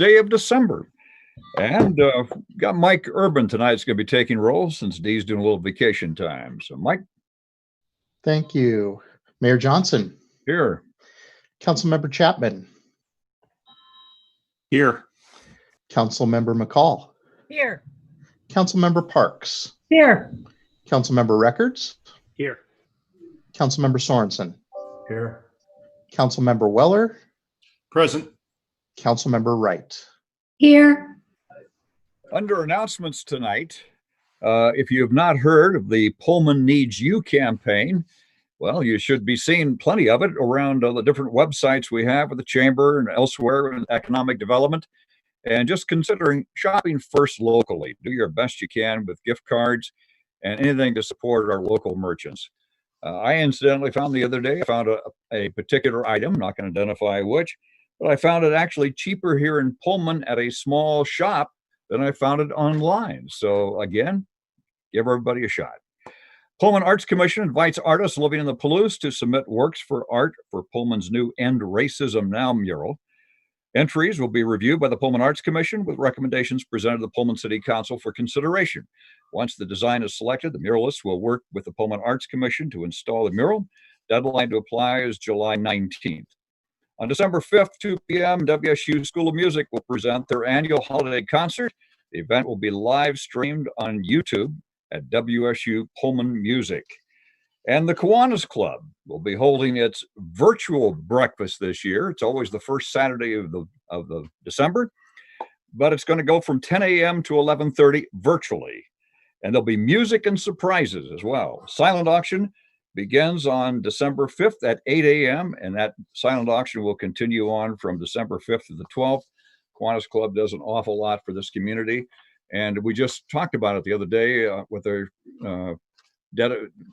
day of December. And got Mike Urban tonight's going to be taking roll since Dee's doing a little vacation time. So, Mike. Thank you. Mayor Johnson. Here. Councilmember Chapman. Here. Councilmember McCall. Here. Councilmember Parks. Here. Councilmember Records. Here. Councilmember Sorensen. Here. Councilmember Weller. Present. Councilmember Wright. Here. Under announcements tonight, if you have not heard of the Pullman Needs You campaign, well, you should be seeing plenty of it around the different websites we have with the Chamber and elsewhere in economic development. And just considering shopping first locally. Do your best you can with gift cards and anything to support our local merchants. I incidentally found the other day, I found a particular item, not going to identify which, but I found it actually cheaper here in Pullman at a small shop than I found it online. So again, give everybody a shot. Pullman Arts Commission invites artists living in the Palouse to submit works for art for Pullman's new End Racism Now mural. Entries will be reviewed by the Pullman Arts Commission with recommendations presented to the Pullman City Council for consideration. Once the design is selected, the muralists will work with the Pullman Arts Commission to install the mural. Deadline to apply is July 19th. On December 5th, 2 p.m., WSU School of Music will present their annual holiday concert. The event will be live streamed on YouTube at WSU Pullman Music. And the Kiwanis Club will be holding its virtual breakfast this year. It's always the first Saturday of the December, but it's going to go from 10 a.m. to 11:30 virtually. And there'll be music and surprises as well. Silent auction begins on December 5th at 8 a.m. and that silent auction will continue on from December 5th to the 12th. Kiwanis Club does an awful lot for this community. And we just talked about it the other day with their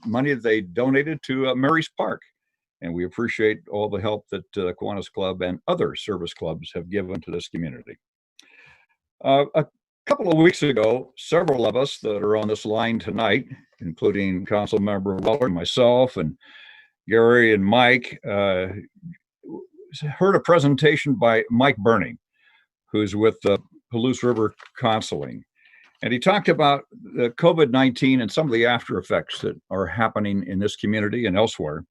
money that they donated to Mary's Park. And we appreciate all the help that Kiwanis Club and other service clubs have given to this community. A couple of weeks ago, several of us that are on this line tonight, including Councilmember Weller, myself, and Gary and Mike, heard a presentation by Mike Burney, who's with the Palouse River Counseling. And he talked about the COVID-19 and some of the after effects that are happening in this community and elsewhere,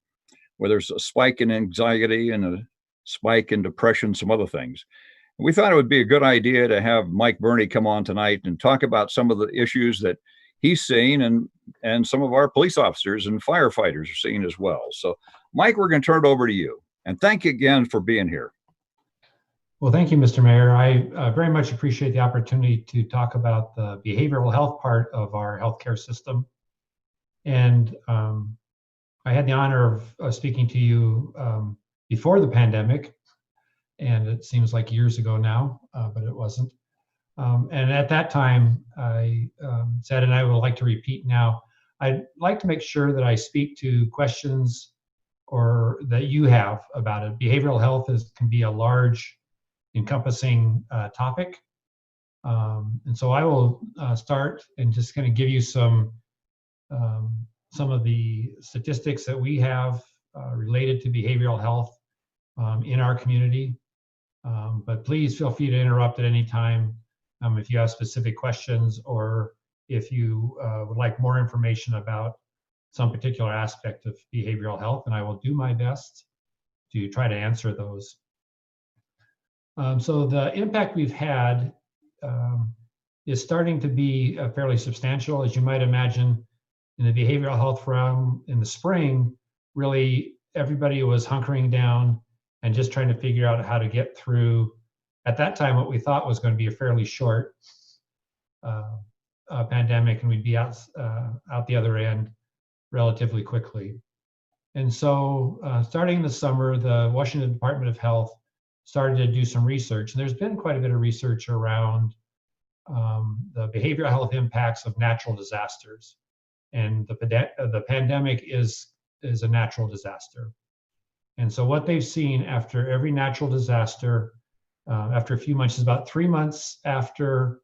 where there's a spike in anxiety and a spike in depression, some other things. And we thought it would be a good idea to have Mike Burney come on tonight and talk about some of the issues that he's seeing and some of our police officers and firefighters are seeing as well. So, Mike, we're going to turn it over to you. And thank you again for being here. Well, thank you, Mr. Mayor. I very much appreciate the opportunity to talk about the behavioral health part of our healthcare system. And I had the honor of speaking to you before the pandemic, and it seems like years ago now, but it wasn't. And at that time, I said, and I would like to repeat now, I'd like to make sure that I speak to questions or that you have about it. Behavioral health can be a large encompassing topic. And so I will start and just kind of give you some of the statistics that we have related to behavioral health in our community. But please feel free to interrupt at any time if you have specific questions or if you would like more information about some particular aspect of behavioral health, and I will do my best to try to answer those. So the impact we've had is starting to be fairly substantial. As you might imagine, in the behavioral health realm in the spring, really everybody was hunkering down and just trying to figure out how to get through, at that time, what we thought was going to be a fairly short pandemic, and we'd be out the other end relatively quickly. And so starting in the summer, the Washington Department of Health started to do some research, and there's been quite a bit of research around the behavioral health impacts of natural disasters. And the pandemic is a natural disaster. And so what they've seen after every natural disaster, after a few months, is about 3 months after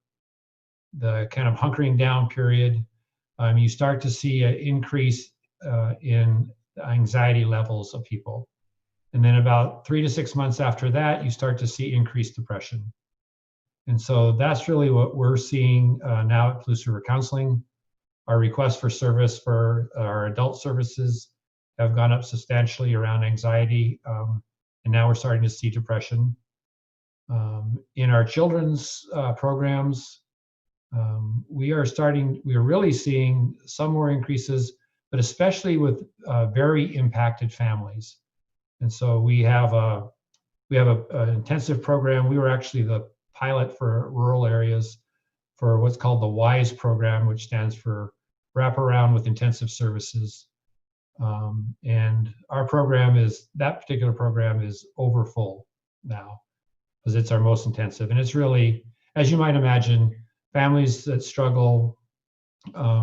the kind of hunkering down period, you start to see an increase in anxiety levels of people. And then about 3 to 6 months after that, you start to see increased depression. And so that's really what we're seeing now at Blue River Counseling. Our requests for service for our adult services have gone up substantially around anxiety, and now we're starting to see depression. In our children's programs, we are really seeing some more increases, but especially with very impacted families. And so we have an intensive program. We were actually the pilot for rural areas for what's called the WISE program, which stands for Wraparound with Intensive Services. And that particular program is over full now because it's our most intensive. And it's really, as you might imagine, families that struggle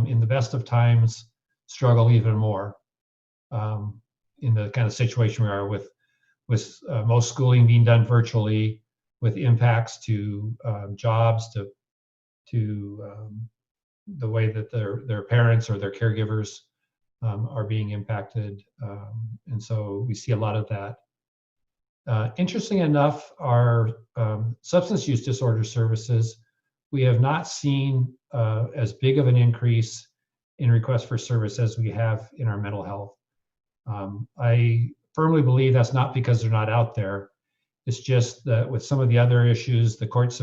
in the best of times struggle even more in the kind of situation we are with most schooling being done virtually, with impacts to jobs, to the way that their parents or their caregivers are being impacted. And so we see a lot of that. Interesting enough, our substance use disorder services, we have not seen as big of an increase in requests for service as we have in our mental health. I firmly believe that's not because they're not out there. It's just that with some of the other issues, the courts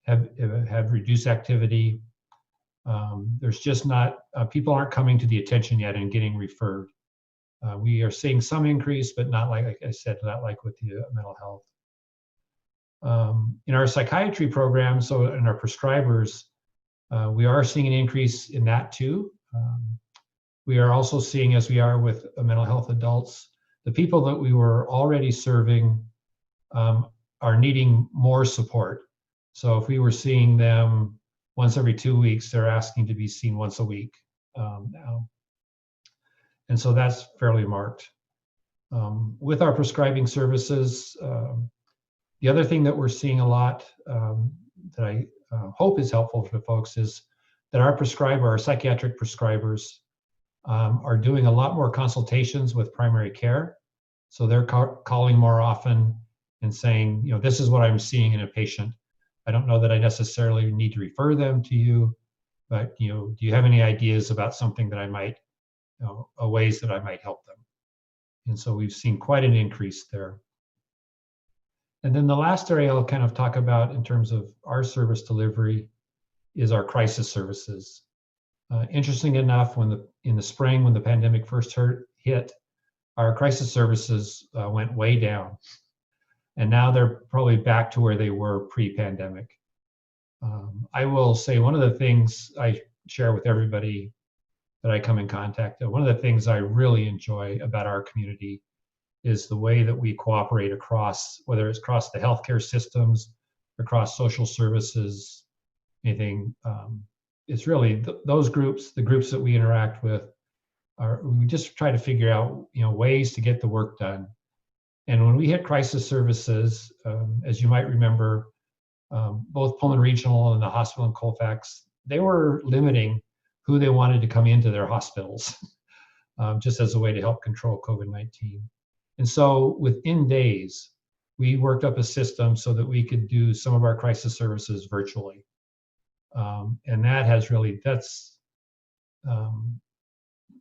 have reduced activity. There's just not, people aren't coming to the attention yet and getting referred. We are seeing some increase, but not like I said, not like with the mental health. In our psychiatry program, so in our prescribers, we are seeing an increase in that too. We are also seeing, as we are with mental health adults, the people that we were already serving are needing more support. So if we were seeing them once every 2 weeks, they're asking to be seen once a week now. And so that's fairly marked. With our prescribing services, the other thing that we're seeing a lot that I hope is helpful for folks is that our psychiatric prescribers are doing a lot more consultations with primary care. So they're calling more often and saying, this is what I'm seeing in a patient. I don't know that I necessarily need to refer them to you, but do you have any ideas about something that I might, ways that I might help them? And so we've seen quite an increase there. And then the last area I'll kind of talk about in terms of our service delivery is our crisis services. Interesting enough, in the spring, when the pandemic first hit, our crisis services went way down. And now they're probably back to where they were pre-pandemic. I will say one of the things I share with everybody that I come in contact with, one of the things I really enjoy about our community is the way that we cooperate across, whether it's across the healthcare systems, across social services, anything. It's really those groups, the groups that we interact with, we just try to figure out ways to get the work done. And when we hit crisis services, as you might remember, both Pullman Regional and the hospital in Colfax, they were limiting who they wanted to come into their hospitals, just as a way to help control COVID-19. And so within days, we worked up a system so that we could do some of our crisis services virtually. And that has that's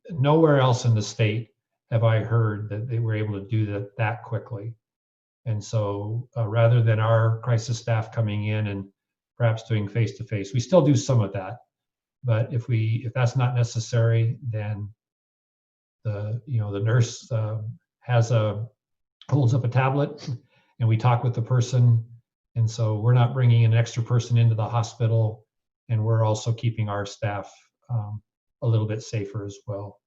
nowhere else in the state have I heard that they were able to do that quickly. And so rather than our crisis staff coming in and perhaps doing face-to-face, we still do some of that. But if that's not necessary, then the nurse holds up a tablet and we talk with the person. And so we're not bringing an extra person into the hospital, and we're also keeping our staff a little bit safer as well.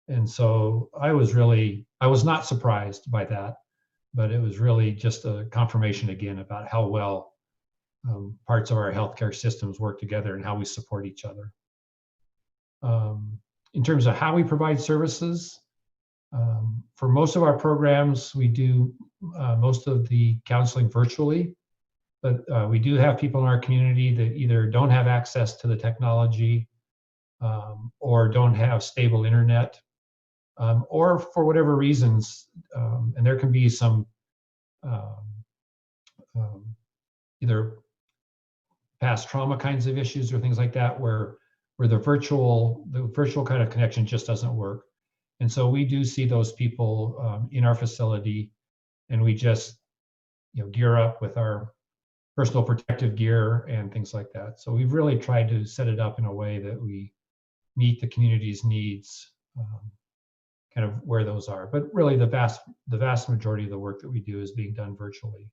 And so I was not surprised by that, but it was really just a confirmation again about how well parts of our healthcare systems work together and how we support each other. In terms of how we provide services, for most of our programs, we do most of the counseling virtually, but we do have people in our community that either don't have access to the technology or don't have stable internet, or for whatever reasons, and there can be some either past trauma kinds of issues or things like that, where the virtual kind of connection just doesn't work. And so we do see those people in our facility, and we just gear up with our personal protective gear and things like that. So we've really tried to set it up in a way that we meet the community's needs, kind of where those are. But really, the vast majority of the work that we do is being done virtually.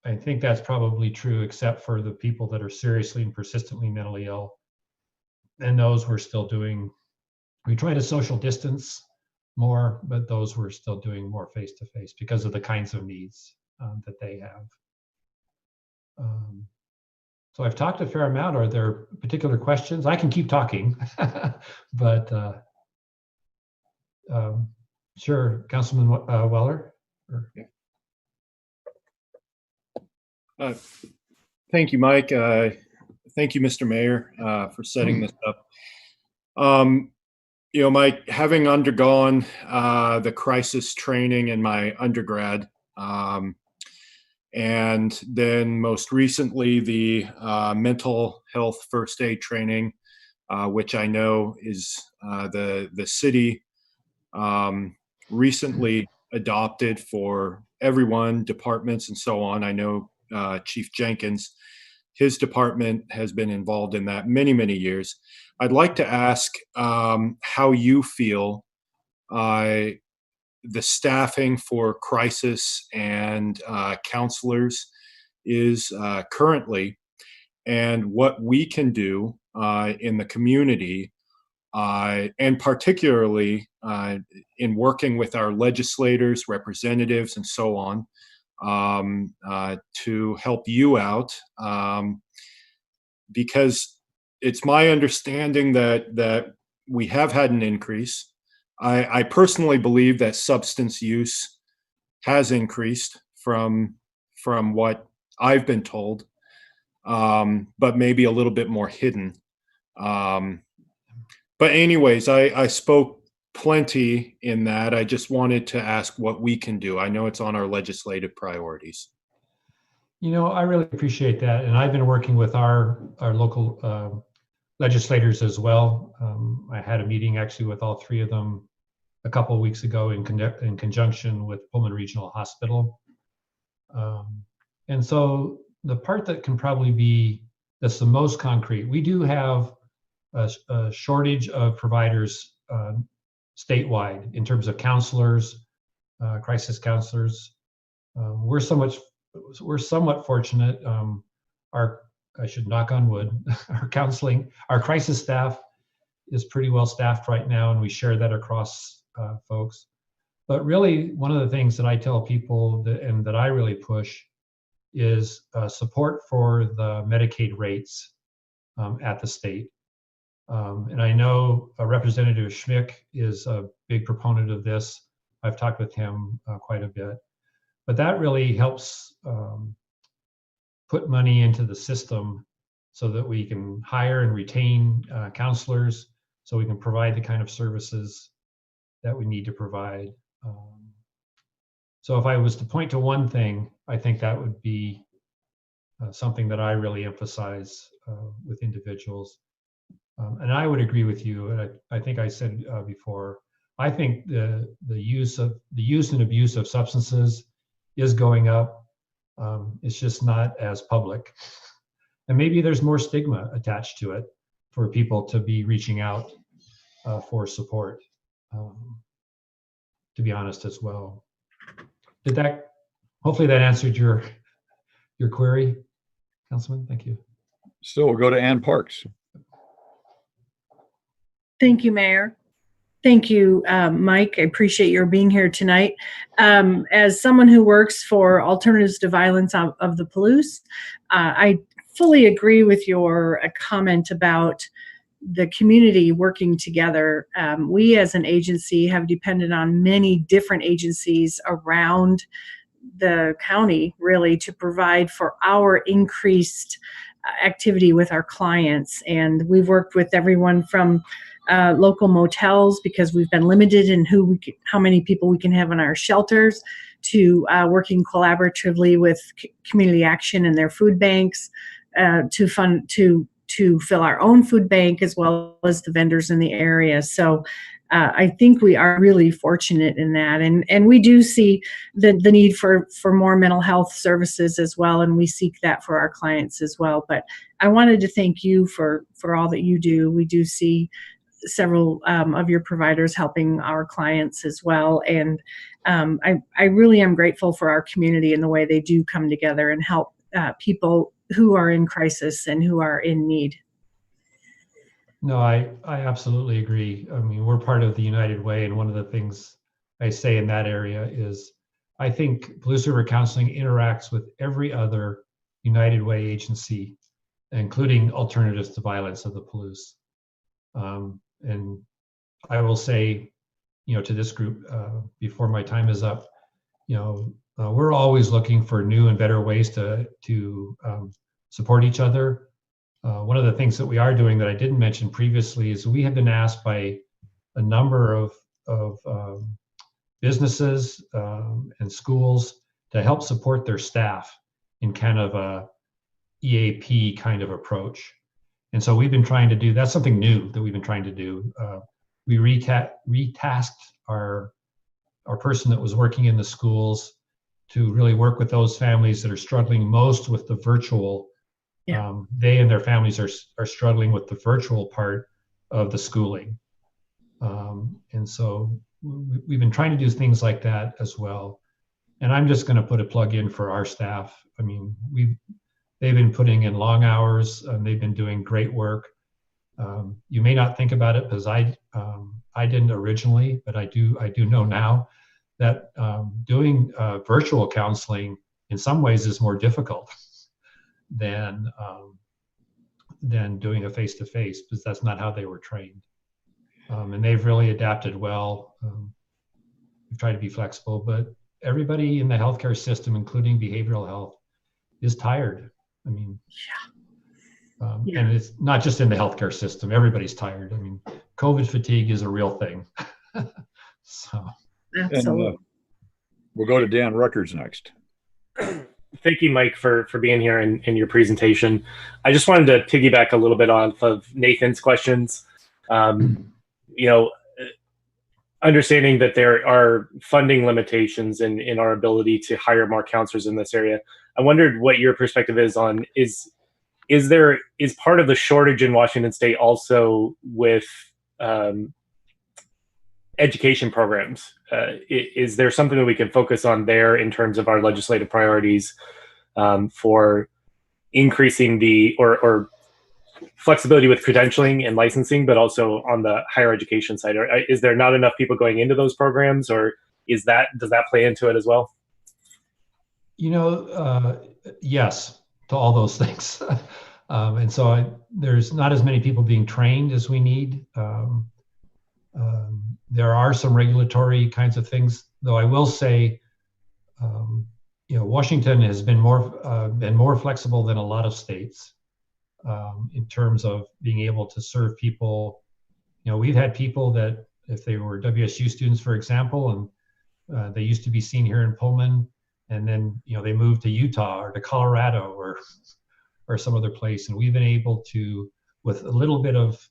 I think that's probably true, except for the people that are seriously and persistently mentally ill. And those we're still doing. We try to social distance more, but those we're still doing more face-to-face because of the kinds of needs that they have. So I've talked a fair amount. Are there particular questions? I can keep talking, but sure, Councilman Weller. Thank you, Mike. Thank you, Mr. Mayor, for setting this up. Mike, having undergone the crisis training in my undergrad, and then most recently the mental health first aid training, which I know is the city recently adopted for everyone, departments and so on. I know Chief Jenkins, his department has been involved in that many, many years. I'd like to ask how you feel the staffing for crisis and counselors is currently, and what we can do in the community, and particularly in working with our legislators, representatives, and so on, to help you out, because it's my understanding that we have had an increase. I personally believe that substance use has increased from what I've been told, but maybe a little bit more hidden. But anyways, I spoke plenty in that. I just wanted to ask what we can do. I know it's on our legislative priorities. I really appreciate that. And I've been working with our local legislators as well. I had a meeting actually with all three of them a couple of weeks ago in conjunction with Pullman Regional Hospital. And so the part that can probably be that's the most concrete, we do have a shortage of providers statewide in terms of counselors, crisis counselors. We're somewhat fortunate. I should knock on wood. Our crisis staff is pretty well staffed right now, and we share that across folks. But really, one of the things that I tell people and that I really push is support for the Medicaid rates at the state. And I know Representative Schmick is a big proponent of this. I've talked with him quite a bit. But that really helps put money into the system so that we can hire and retain counselors, so we can provide the kind of services that we need to provide. So if I was to point to one thing, I think that would be something that I really emphasize with individuals. And I would agree with you, and I think I said before, I think the use and abuse of substances is going up. It's just not as public. And maybe there's more stigma attached to it for people to be reaching out for support, to be honest as well. Hopefully that answered your query, Councilman? Thank you. So we'll go to Ann Parks. Thank you, Mayor. Thank you, Mike. I appreciate your being here tonight. As someone who works for Alternatives to Violence of the Palouse, I fully agree with your comment about the community working together. We as an agency have depended on many different agencies around the county, really, to provide for our increased activity with our clients. And we've worked with everyone from local motels, because we've been limited in how many people we can have in our shelters, to working collaboratively with Community Action and their food banks to fill our own food bank as well as the vendors in the area. So I think we are really fortunate in that, and we do see the need for more mental health services as well, and we seek that for our clients as well. But I wanted to thank you for all that you do. We do see several of your providers helping our clients as well, and I really am grateful for our community and the way they do come together and help people who are in crisis and who are in need. No, I absolutely agree. I mean, we're part of the United Way, and one of the things I say in that area is I think Palouse River Counseling interacts with every other United Way agency, including Alternatives to Violence of the Palouse. And I will say, to this group, before my time is up, we're always looking for new and better ways to support each other. One of the things that we are doing that I didn't mention previously is we have been asked by a number of businesses and schools to help support their staff in kind of a EAP kind of approach. And so we've been trying to do, that's something new that we've been trying to do. We retasked our person that was working in the schools to really work with those families that are struggling most with the virtual. Yeah. They and their families are struggling with the virtual part of the schooling. And so we've been trying to do things like that as well. And I'm just going to put a plug in for our staff. I mean, they've been putting in long hours and they've been doing great work. You may not think about it because I didn't originally, but I do know now that doing virtual counseling in some ways is more difficult than doing a face-to-face, because that's not how they were trained. And they've really adapted well. We've tried to be flexible, but everybody in the healthcare system, including behavioral health, is tired. I mean, and it's not just in the healthcare system. Everybody's tired. I mean, COVID fatigue is a real thing. So, absolutely. And, we'll go to Dan Records next. Thank you, Mike, for being here and your presentation. I just wanted to piggyback a little bit off of Nathan's questions. Understanding that there are funding limitations in our ability to hire more counselors in this area, I wondered what your perspective is on is part of the shortage in Washington State also with education programs? Is there something that we can focus on there in terms of our legislative priorities for increasing the or flexibility with credentialing and licensing, but also on the higher education side? Or is there not enough people going into those programs, or does that play into it as well? Yes, to all those things. And so there's not as many people being trained as we need. There are some regulatory kinds of things, though I will say, Washington has been more flexible than a lot of states in terms of being able to serve people. We've had people that, if they were WSU students, for example, and they used to be seen here in Pullman, and then they moved to Utah or to Colorado or some other place, and we've been able to, with a little bit of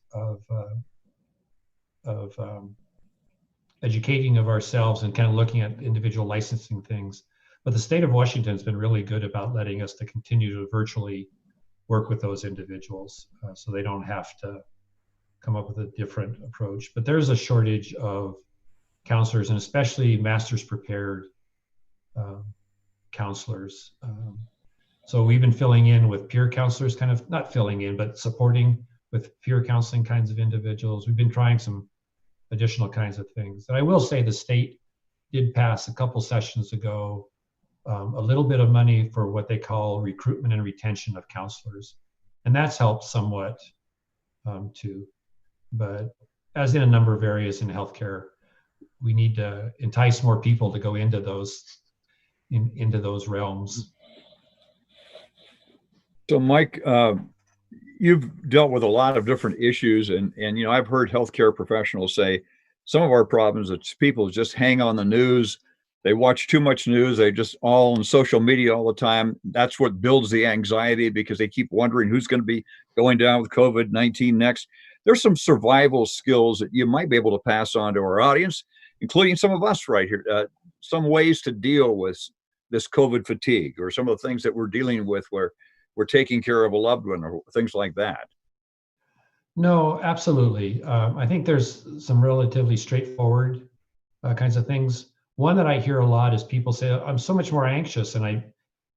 educating of ourselves and kind of looking at individual licensing things. But the state of Washington has been really good about letting us to continue to virtually work with those individuals, so they don't have to come up with a different approach. But there's a shortage of counselors, and especially master's prepared counselors. So we've been filling in with peer counselors, kind of not filling in, but supporting with peer counseling kinds of individuals. We've been trying some additional kinds of things. And I will say the state did pass a couple sessions ago a little bit of money for what they call recruitment and retention of counselors. And that's helped somewhat too. But as in a number of areas in healthcare, we need to entice more people to go into those realms. So Mike, you've dealt with a lot of different issues, and I've heard healthcare professionals say some of our problems is people just hang on the news They watch too much news. They just all on social media all the time. That's what builds the anxiety because they keep wondering who's going to be going down with COVID-19 next. There's some survival skills that you might be able to pass on to our audience, including some of us right here. Some ways to deal with this COVID fatigue, or some of the things that we're dealing with where we're taking care of a loved one, or things like that. No, absolutely. I think there's some relatively straightforward kinds of things. One that I hear a lot is people say, "I'm so much more anxious, and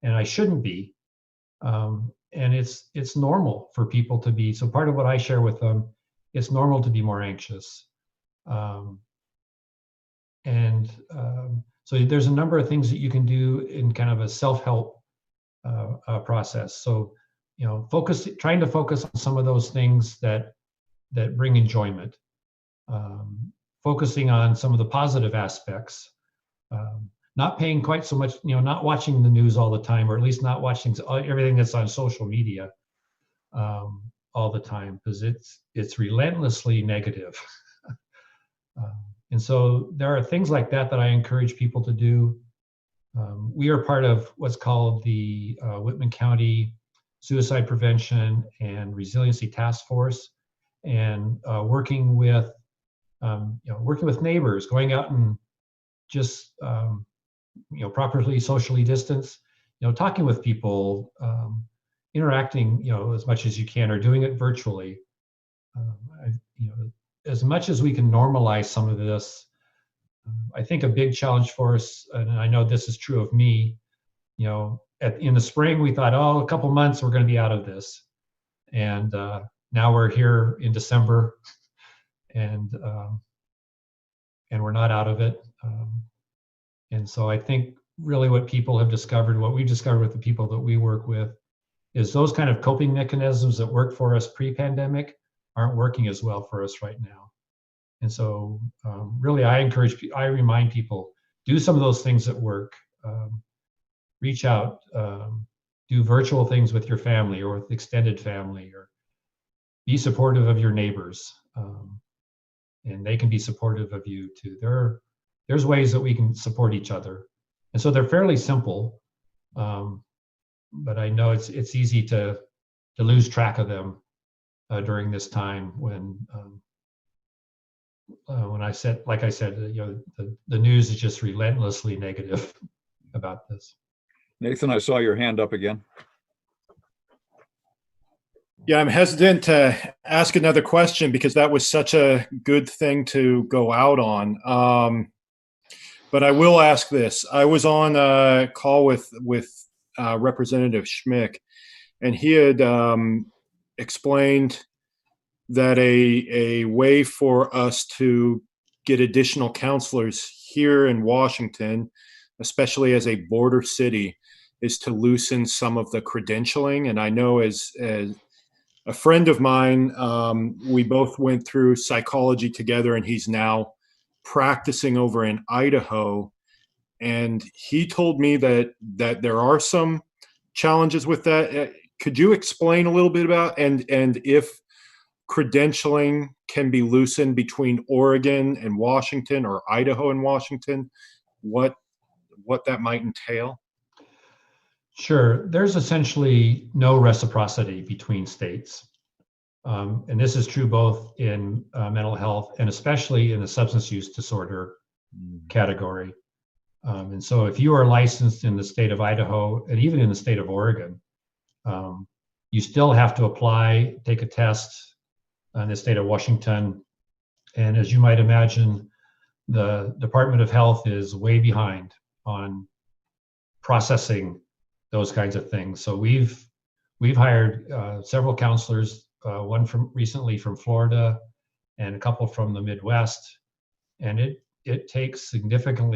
I shouldn't be." And it's normal for people to be. So part of what I share with them, it's normal to be more anxious. So there's a number of things that you can do in kind of a self-help process. So, trying to focus on some of those things that bring enjoyment. Focusing on some of the positive aspects. Not paying quite so much, not watching the news all the time, or at least not watching everything that's on social media all the time, because it's relentlessly negative. And so there are things like that I encourage people to do. We are part of what's called the Whitman County Suicide Prevention and Resiliency Task Force, and working with neighbors, going out and just properly socially distanced, talking with people, interacting, as much as you can, or doing it virtually. As much as we can normalize some of this, I think a big challenge for us, and I know this is true of me, in the spring we thought, oh, a couple months we're going to be out of this, and now we're here in December, and we're not out of it. And so I think really what people have discovered, what we've discovered with the people that we work with, is those kind of coping mechanisms that worked for us pre-pandemic aren't working as well for us right now. And so really I remind people, do some of those things that work. Reach out, do virtual things with your family or with extended family, or be supportive of your neighbors. And they can be supportive of you too. There's ways that we can support each other. And so they're fairly simple, but I know it's easy to lose track of them during this time when I said, the news is just relentlessly negative about this. Nathan, I saw your hand up again. Yeah, I'm hesitant to ask another question because that was such a good thing to go out on. But I will ask this. I was on a call with Representative Schmick, and he had explained that a way for us to get additional counselors here in Washington, especially as a border city, is to loosen some of the credentialing. And I know as a friend of mine, we both went through psychology together, and he's now practicing over in Idaho. And he told me that there are some challenges with that. Could you explain a little bit about, and if credentialing can be loosened between Oregon and Washington, or Idaho and Washington, what that might entail? Sure. There's essentially no reciprocity between states. And this is true both in mental health and especially in the substance use disorder category. And so if you are licensed in the state of Idaho and even in the state of Oregon, you still have to apply, take a test in the state of Washington. And as you might imagine, the Department of Health is way behind on processing those kinds of things. So we've hired several counselors, one recently from Florida and a couple from the Midwest, and it takes significant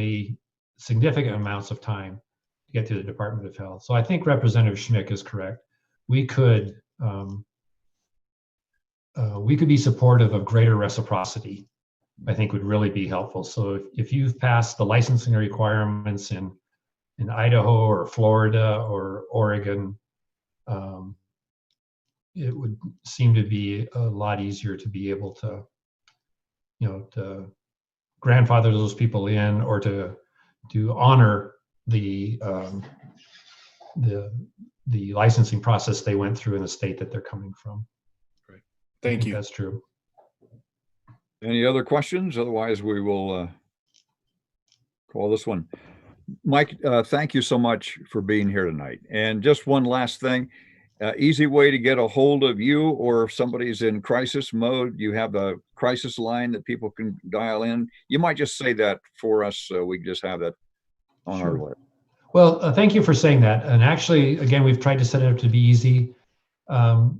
amounts of time to get to the Department of Health. So I think Representative Schmick is correct. We could be supportive of greater reciprocity. I think would really be helpful. So if you've passed the licensing requirements in Idaho or Florida or Oregon, it would seem to be a lot easier to be able to, to grandfather those people in, or to honor the licensing process they went through in the state that they're coming from. Great. I Thank think you. that's true. Any other questions? Otherwise, we will call this one. Mike, thank you so much for being here tonight. And just one last thing, easy way to get a hold of you, or if somebody's in crisis mode, you have a crisis line that people can dial in. You might just say that for us so we just have that on our list. Well, thank you for saying that. And actually, again, we've tried to set it up to be easy. Our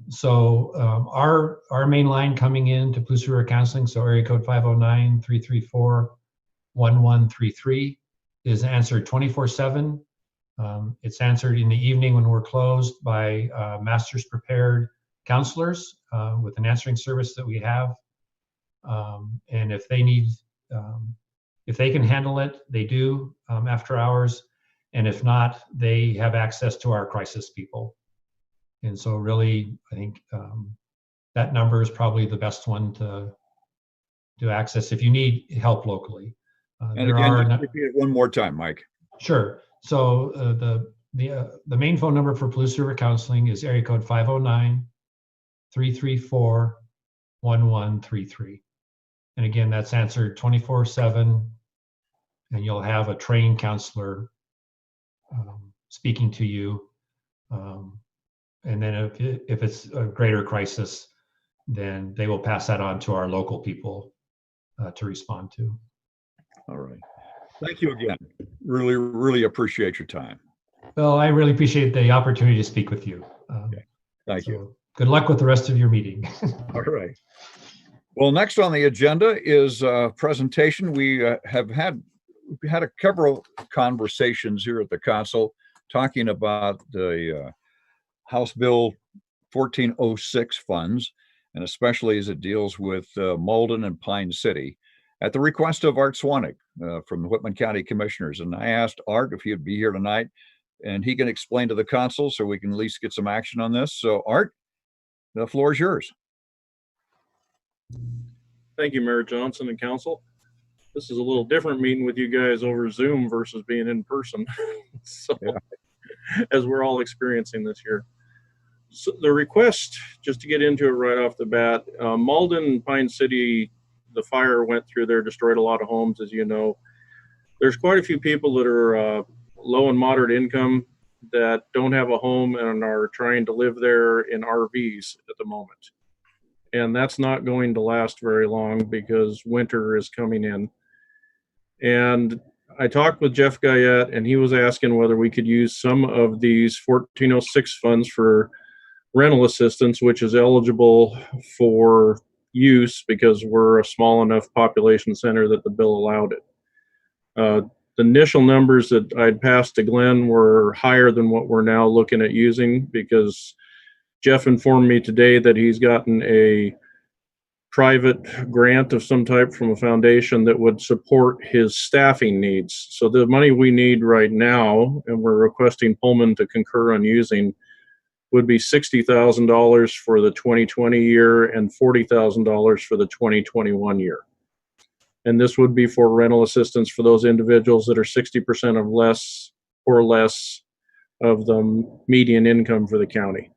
main line coming in to Palouse River Counseling, so area code 509-334-1133, is answered 24/7. It's answered in the evening when we're closed by master's prepared counselors with an answering service that we have. And if they need, if they can handle it, they do after hours. And if not, they have access to our crisis people. And so really, I think that number is probably the best one to access if you need help locally. And again, just repeat it one more time, Mike. Sure. So the main phone number for Palouse River Counseling is area code 509-334-1133. And again, that's answered 24/7, and you'll have a trained counselor speaking to you. And then if it's a greater crisis, then they will pass that on to our local people to respond to. All right. Thank you again. Really, really appreciate your time. Well, I really appreciate the opportunity to speak with you. Okay. Thank you. Good luck with the rest of your meeting. All right. Well, next on the agenda is a presentation. We have had a couple of conversations here at the council talking about the House Bill 1406 funds, and especially as it deals with Malden and Pine City, at the request of Art Swanik from the Whitman County Commissioners. And I asked Art if he'd be here tonight, and he can explain to the council so we can at least get some action on this. So Art, the floor is yours. Thank you, Mayor Johnson and council. This is a little different meeting with you guys over Zoom versus being in person. So, yeah. As we're all experiencing this year. So the request, just to get into it right off the bat, Malden and Pine City, the fire went through there, destroyed a lot of homes, as you know. There's quite a few people that are low and moderate income that don't have a home and are trying to live there in RVs at the moment. And that's not going to last very long because winter is coming in. And I talked with Jeff Guyette, and he was asking whether we could use some of these 1406 funds for rental assistance, which is eligible for use because we're a small enough population center that the bill allowed it. The initial numbers that I'd passed to Glenn were higher than what we're now looking at using, because Jeff informed me today that he's gotten a private grant of some type from a foundation that would support his staffing needs. So the money we need right now, and we're requesting Pullman to concur on using, would be $60,000 for the 2020 year and $40,000 for the 2021 year. And this would be for rental assistance for those individuals that are 60% of less or less of the median income for the county.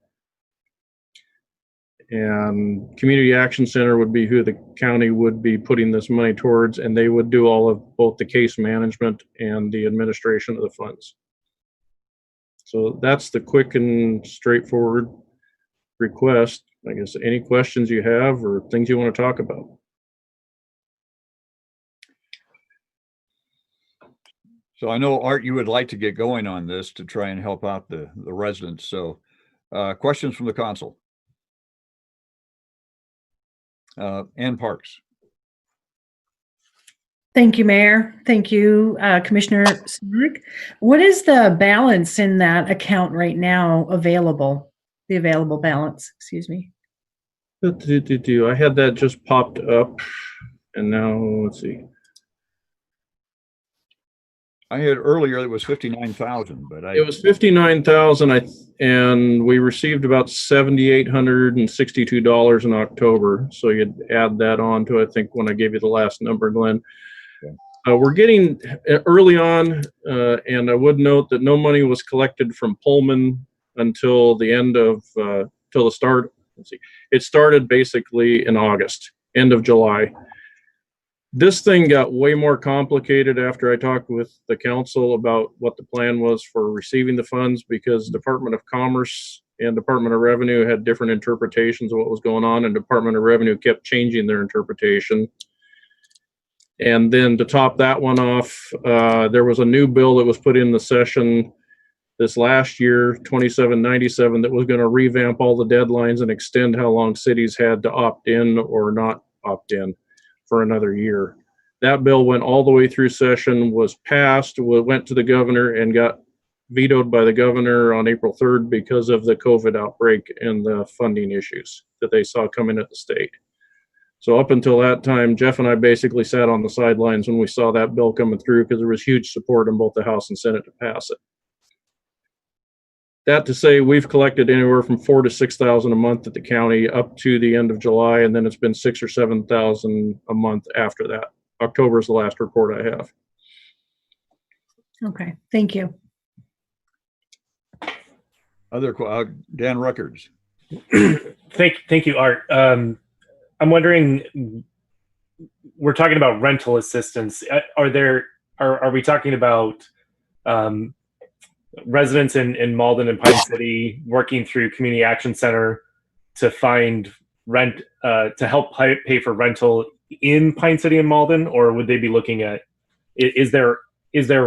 And Community Action Center would be who the county would be putting this money towards, and they would do all of both the case management and the administration of the funds. So that's the quick and straightforward request. I guess any questions you have or things you want to talk about. So I know, Art, you would like to get going on this to try and help out the residents. So questions from the council? Ann Parks. Thank you, Mayor. Thank you, Commissioner Swanik. What is the balance in that account right now available? The available balance, excuse me. I had that just popped up, and now let's see. I had earlier it was 59,000, but it was 59,000. And we received about $7,862 in October. So you'd add that on to, I think, when I gave you the last number, Glenn. Okay. We're getting early on, and I would note that no money was collected from Pullman until the end of, till the start. Let's see, it started basically in August, end of July. This thing got way more complicated after I talked with the council about what the plan was for receiving the funds, because Department of Commerce and Department of Revenue had different interpretations of what was going on, and Department of Revenue kept changing their interpretation. And then to top that one off, there was a new bill that was put in the session this last year, 2797, that was going to revamp all the deadlines and extend how long cities had to opt in or not opt in for another year. That bill went all the way through session, was passed, went to the governor, and got vetoed by the governor on April 3rd because of the COVID outbreak and the funding issues that they saw coming at the state. So up until that time, Jeff and I basically sat on the sidelines when we saw that bill coming through, because there was huge support in both the House and Senate to pass it. That to say, we've collected anywhere from $4,000 to $6,000 a month at the county up to the end of July, and then it's been $6,000 or $7,000 a month after that. October is the last report I have. Okay, thank you. Other Dan Records. Thank you, Art. I'm wondering, we're talking about rental assistance. Are we talking about residents in Malden and Pine City working through Community Action Center to find rent, to help pay for rental in Pine City and Malden, or would they be looking at, is there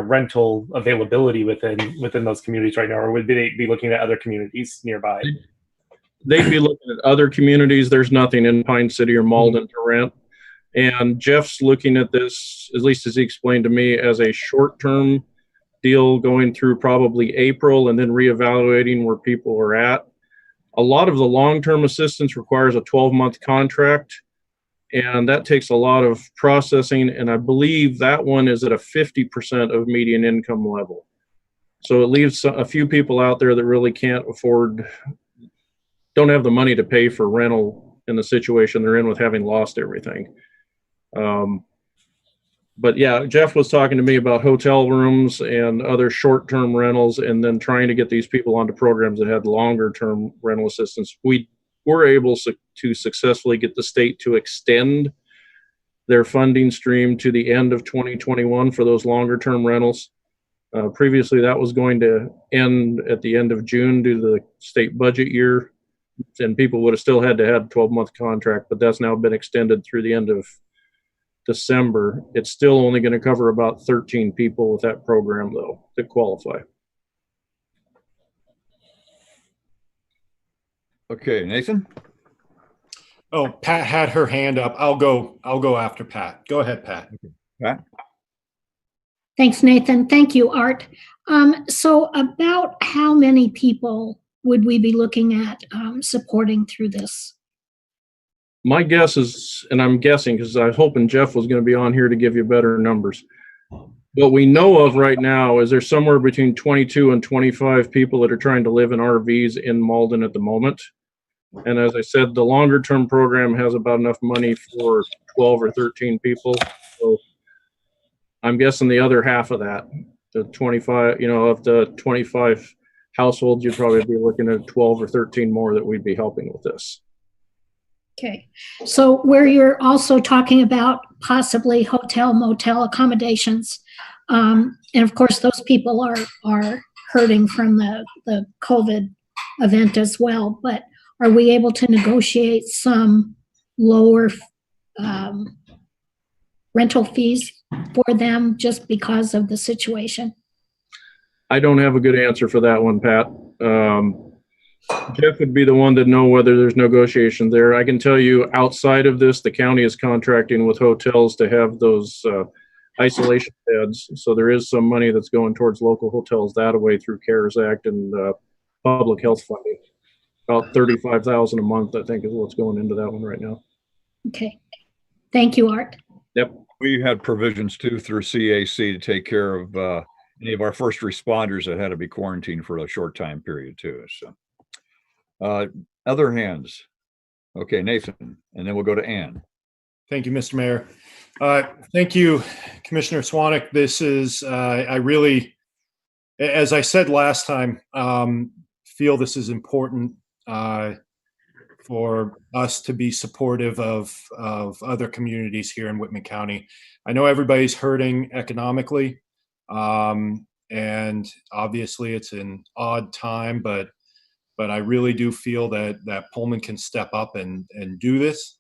rental availability within those communities right now, or would they be looking at other communities nearby? They'd be looking at other communities. There's nothing in Pine City or Malden to rent. And Jeff's looking at this, at least as he explained to me, as a short-term deal going through probably April and then reevaluating where people are at. A lot of the long-term assistance requires a 12-month contract, and that takes a lot of processing, and I believe that one is at a 50% of median income level. So it leaves a few people out there that really can't afford, don't have the money to pay for rental in the situation they're in with having lost everything. But yeah, Jeff was talking to me about hotel rooms and other short-term rentals, and then trying to get these people onto programs that had longer-term rental assistance. We were able to successfully get the state to extend their funding stream to the end of 2021 for those longer-term rentals. Previously, that was going to end at the end of June due to the state budget year, and people would have still had to have a 12-month contract, but that's now been extended through the end of December. It's still only going to cover about 13 people with that program, though, that qualify. Okay, Nathan. Oh, Pat had her hand up. I'll go after Pat. Go ahead, Pat. Pat. Thanks, Nathan. Thank you, Art. So about how many people would we be looking at supporting through this? My guess is, and I'm guessing because I was hoping Jeff was going to be on here to give you better numbers. What we know of right now is there's somewhere between 22 and 25 people that are trying to live in RVs in Malden at the moment. And as I said, the longer term program has about enough money for 12 or 13 people. So I'm guessing the other half of that, the 25, of the 25 households, you'd probably be looking at 12 or 13 more that we'd be helping with this. Okay, so where you're also talking about possibly hotel, motel accommodations, and of course those people are hurting from the COVID event as well, but are we able to negotiate some lower rental fees for them just because of the situation? I don't have a good answer for that one, Pat. Jeff would be the one to know whether there's negotiation there. I can tell you outside of this, the county is contracting with hotels to have those isolation beds. So there is some money that's going towards local hotels that way through CARES Act and public health funding. About $35,000 a month, I think, is what's going into that one right now. Okay. Thank you, Art. Yep. We had provisions too through CAC to take care of any of our first responders that had to be quarantined for a short time period too. So other hands. Okay, Nathan, and then we'll go to Ann. Thank you, Mr. Mayor. Thank you, Commissioner Swanek. This is, I really, as I said last time, feel this is important for us to be supportive of other communities here in Whitman County. I know everybody's hurting economically, and obviously it's an odd time, but I really do feel that Pullman can step up and do this.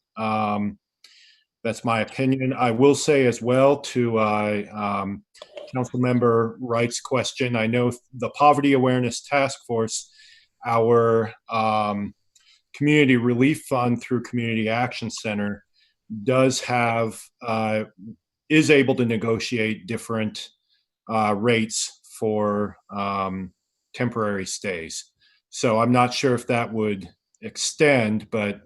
That's my opinion. I will say as well to Councilmember Wright's question, I know the Poverty Awareness Task Force, our Community Relief Fund through Community Action Center does have, is able to negotiate different rates for temporary stays. So I'm not sure if that would extend, but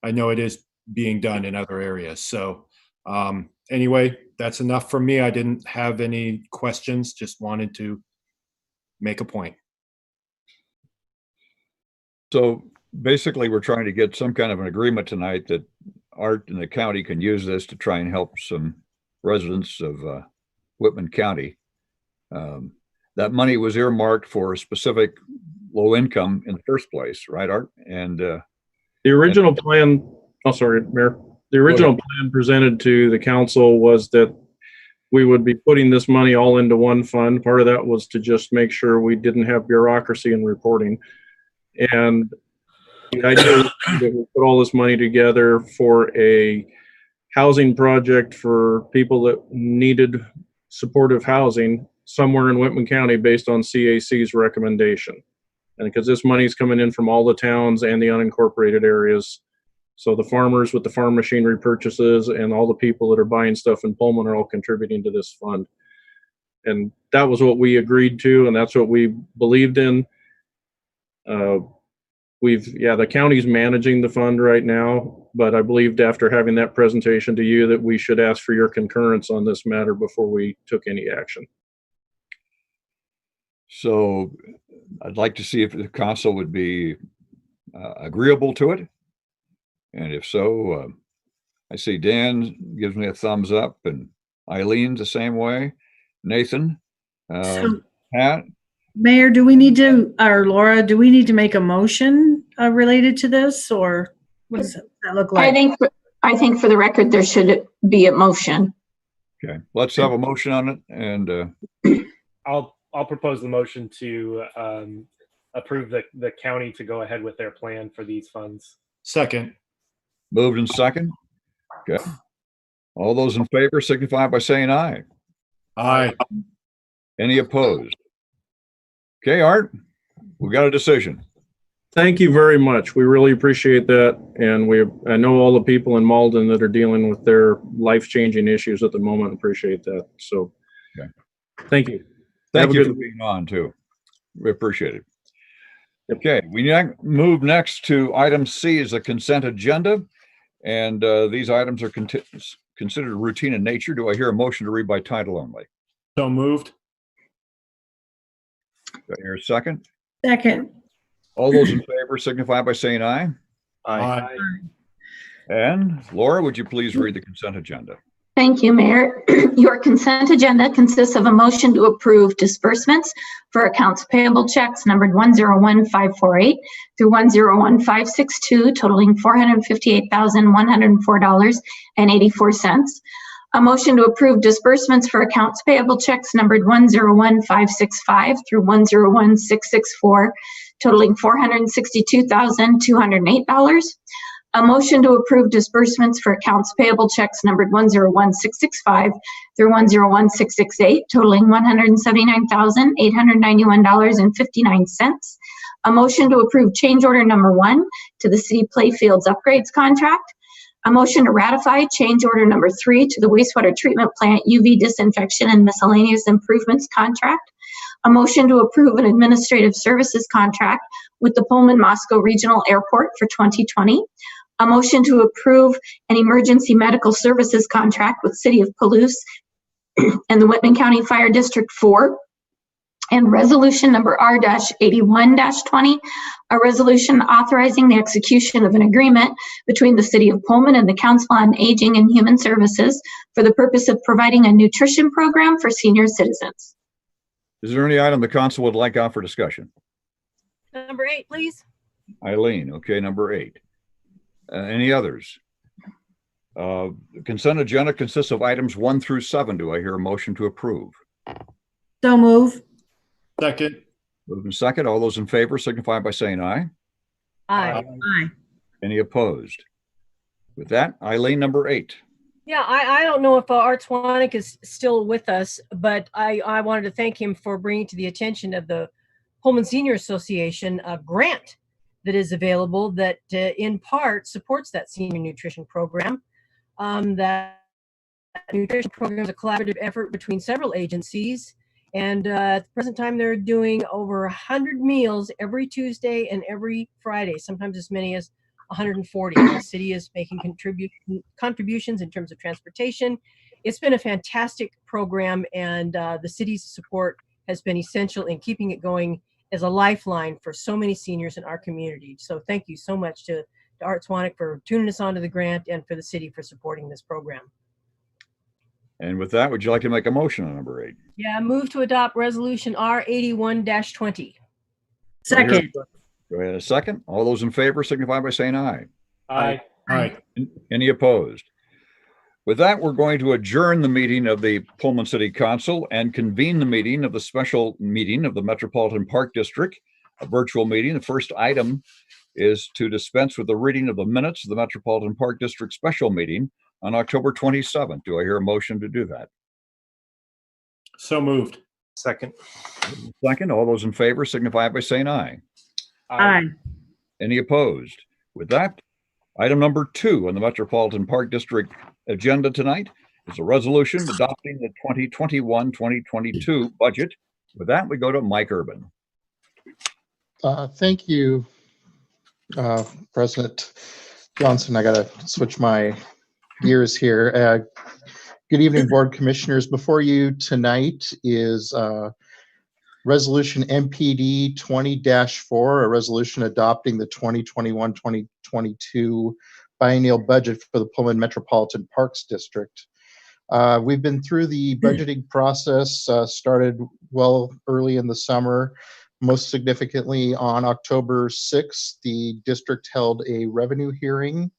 I know it is being done in other areas. So anyway, that's enough from me. I didn't have any questions, just wanted to make a point. So basically, we're trying to get some kind of an agreement tonight that Art and the county can use this to try and help some residents of Whitman County. That money was earmarked for a specific low income in the first place, right, Art? And the original plan, oh, sorry, Mayor. The original plan presented to the council was that we would be putting this money all into one fund. Part of that was to just make sure we didn't have bureaucracy in reporting. And the idea was that we put all this money together for a housing project for people that needed supportive housing somewhere in Whitman County based on CAC's recommendation. And because this money is coming in from all the towns and the unincorporated areas, so the farmers with the farm machinery purchases and all the people that are buying stuff in Pullman are all contributing to this fund. And that was what we agreed to, and that's what we believed in. The county's managing the fund right now, but I believed after having that presentation to you that we should ask for your concurrence on this matter before we took any action. so I'd like to see if the council would be agreeable to it. And if so, I see Dan gives me a thumbs up, and Eileen's the same way. Nathan, So, Pat, Mayor, do we need to, or Laura, do we need to make a motion related to this, or what does that look like? I think for the record, there should be a motion. okay, let's have a motion on it. And I'll propose the motion to approve the county to go ahead with their plan for these funds. Second. moved in second. Okay. All those in favor signify by saying aye. Aye. Any opposed? Okay, Art, we got a decision. Thank you very much. We really appreciate that. And I know all the people in Malden that are dealing with their life-changing issues at the moment appreciate that. So okay. Thank you. Thank you for being on too. We appreciate it. Okay, we move next to item C is the consent agenda. And these items are considered routine in nature. Do I hear a motion to read by title only? So moved. Do I hear a second? Second. All those in favor signify by saying aye. Aye. And Laura, would you please read the consent agenda? Thank you, Mayor. Your consent agenda consists of a motion to approve disbursements for accounts payable checks numbered 1011548 through 1011562, totaling $458,104.84. A motion to approve disbursements for accounts payable checks numbered 1011565 through 1011664, totaling $462,208. A motion to approve disbursements for accounts payable checks numbered 1011665 through 1011668, totaling $179,891.59. A motion to approve change order number 1 to the City Playfields upgrades contract. A motion to ratify change order number 3 to the wastewater treatment plant UV disinfection and miscellaneous improvements contract. A motion to approve an administrative services contract with the Pullman Moscow Regional Airport for 2020. A motion to approve an emergency medical services contract with City of Palouse and the Whitman County Fire District 4. And resolution number R-81-20, a resolution authorizing the execution of an agreement between the City of Pullman and the Council on Aging and Human Services for the purpose of providing a nutrition program for senior citizens. Is there any item the council would like out for discussion? Number 8, please. Eileen, okay, number 8. Any others? The consent agenda consists of items 1 through 7. Do I hear a motion to approve? So move. Second. Moving second. All those in favor signify by saying aye. Aye. Aye. Any opposed? With that, Eileen, number 8. Yeah, I don't know if Art Swanik is still with us, but I wanted to thank him for bringing to the attention of the Pullman Senior Association a grant that is available that in part supports that senior nutrition program. That nutrition program is a collaborative effort between several agencies. And at the present time, they're doing over 100 meals every Tuesday and every Friday, sometimes as many as 140. The city is making contributions in terms of transportation. It's been a fantastic program, and the city's support has been essential in keeping it going as a lifeline for so many seniors in our community. So thank you so much to Art Swanik for tuning us onto the grant and for the city for supporting this program. And with that, would you like to make a motion on number 8? Yeah, move to adopt resolution R-81-20. Second. Go ahead, a second. All those in favor signify by saying aye. Aye. Aye. Any opposed? With that, we're going to adjourn the meeting of the Pullman City Council and convene the meeting of the special meeting of the Metropolitan Park District, a virtual meeting. The first item is to dispense with the reading of the minutes of the Metropolitan Park District special meeting on October 27th. Do I hear a motion to do that? So moved. Second. Second, all those in favor signify by saying aye. Aye. Any opposed? With that, item number 2 on the Metropolitan Park District agenda tonight is a resolution adopting the 2021-2022 budget. With that, we go to Mike Urban. Thank you, President Johnson. I got to switch my gears here. Good evening, Board Commissioners. Before you tonight is Resolution MPD 20-4, a resolution adopting the 2021-2022 biennial budget for the Pullman Metropolitan Parks District. We've been through the budgeting process, started well early in the summer. Most significantly, on October 6th, the district held a revenue hearing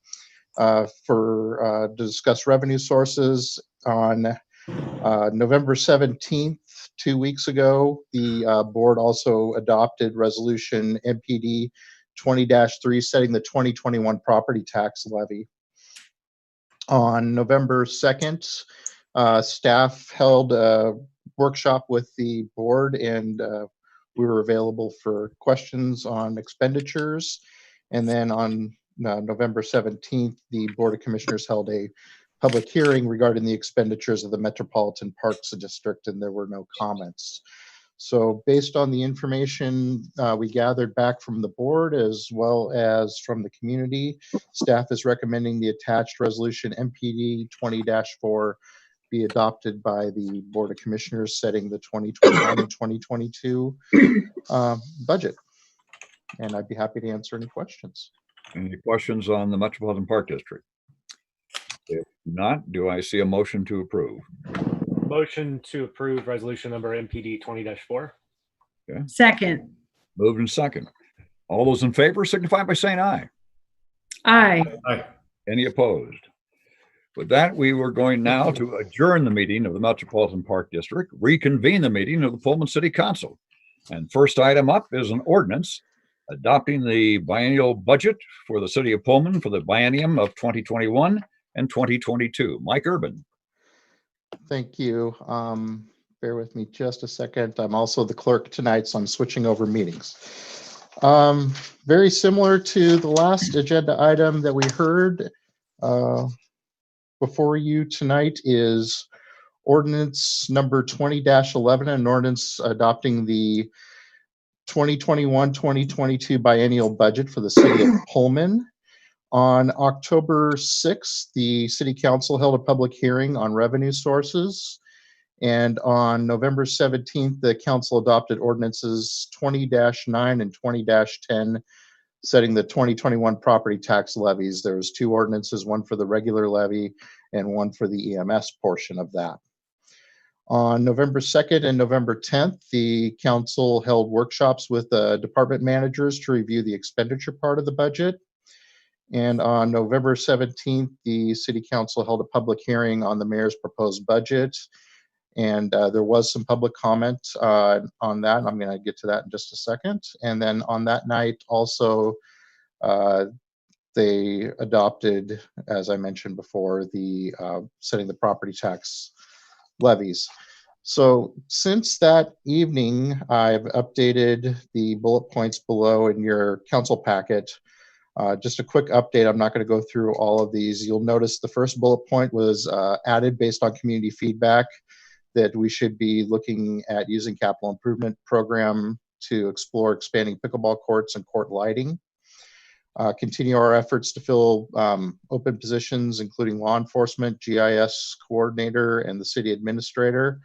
to discuss revenue sources. On November 17th, 2 weeks ago, the board also adopted Resolution MPD 20-3, setting the 2021 property tax levy. On November 2nd, staff held a workshop with the board, and we were available for questions on expenditures. And then on November 17th, the Board of Commissioners held a public hearing regarding the expenditures of the Metropolitan Parks District, and there were no comments. So based on the information we gathered back from the board as well as from the community, staff is recommending the attached resolution MPD 20-4 be adopted by the Board of Commissioners, setting the 2021 and 2022 budget. And I'd be happy to answer any questions. Any questions on the Metropolitan Park District? If not, do I see a motion to approve? Motion to approve resolution number MPD 20-4. Okay. Second. Moved and second. All those in favor signify by saying aye. Aye. Aye. Any opposed? With that, we were going now to adjourn the meeting of the Metropolitan Park District, reconvene the meeting of the Pullman City Council. And first item up is an ordinance adopting the biennial budget for the city of Pullman for the biennium of 2021 and 2022. Mike Urban. Thank you. Bear with me just a second. I'm also the clerk tonight, so I'm switching over meetings. Very similar to the last agenda item that we heard before you tonight is ordinance number 20-11, an ordinance adopting the 2021-2022 biennial budget for the city of Pullman. On October 6th, the City Council held a public hearing on revenue sources, And on November 17th, the council adopted ordinances 20-9 and 20-10, setting the 2021 property tax levies. There was 2 ordinances, one for the regular levy and one for the EMS portion of that. On November 2nd and November 10th, the council held workshops with department managers to review the expenditure part of the budget. And on November 17th, the city council held a public hearing on the mayor's proposed budget. And there was some public comment on that. I'm going to get to that in just a second. And then on that night also, they adopted, as I mentioned before, the setting the property tax levies. So since that evening, I've updated the bullet points below in your council packet. Just a quick update. I'm not going to go through all of these. You'll notice the first bullet point was added based on community feedback, that we should be looking at using capital improvement program to explore expanding pickleball courts and court lighting. Continue our efforts to fill open positions, including law enforcement, GIS coordinator, and the city administrator.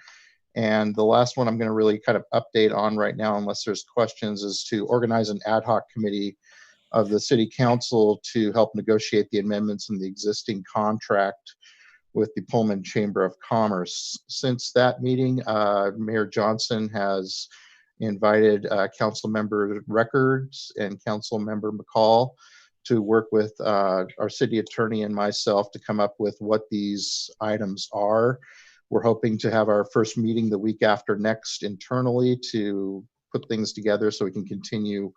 And the last one I'm going to really kind of update on right now, unless there's questions, is to organize an ad hoc committee of the city council to help negotiate the amendments in the existing contract with the Pullman Chamber of Commerce. Since that meeting, Mayor Johnson has invited Council Member Records and Council Member McCall to work with our city attorney and myself to come up with what these items are. We're hoping to have our first meeting the week after next internally to put things together so we can continue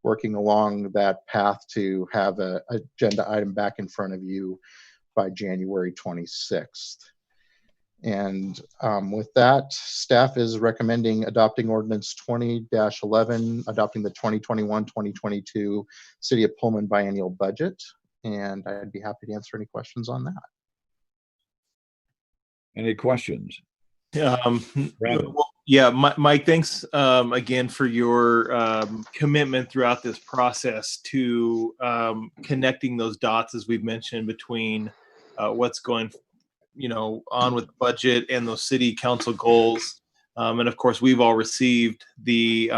working along that path to have an agenda item back in front of you by January 26th. And with that, staff is recommending adopting ordinance 20-11, adopting the 2021-2022 City of Pullman biennial budget. And I'd be happy to answer any questions on that. Any questions? Yeah, Mike, thanks again for your commitment throughout this process to connecting those dots, as we've mentioned, between what's going on with the budget and those city council goals. And of course, we've all received the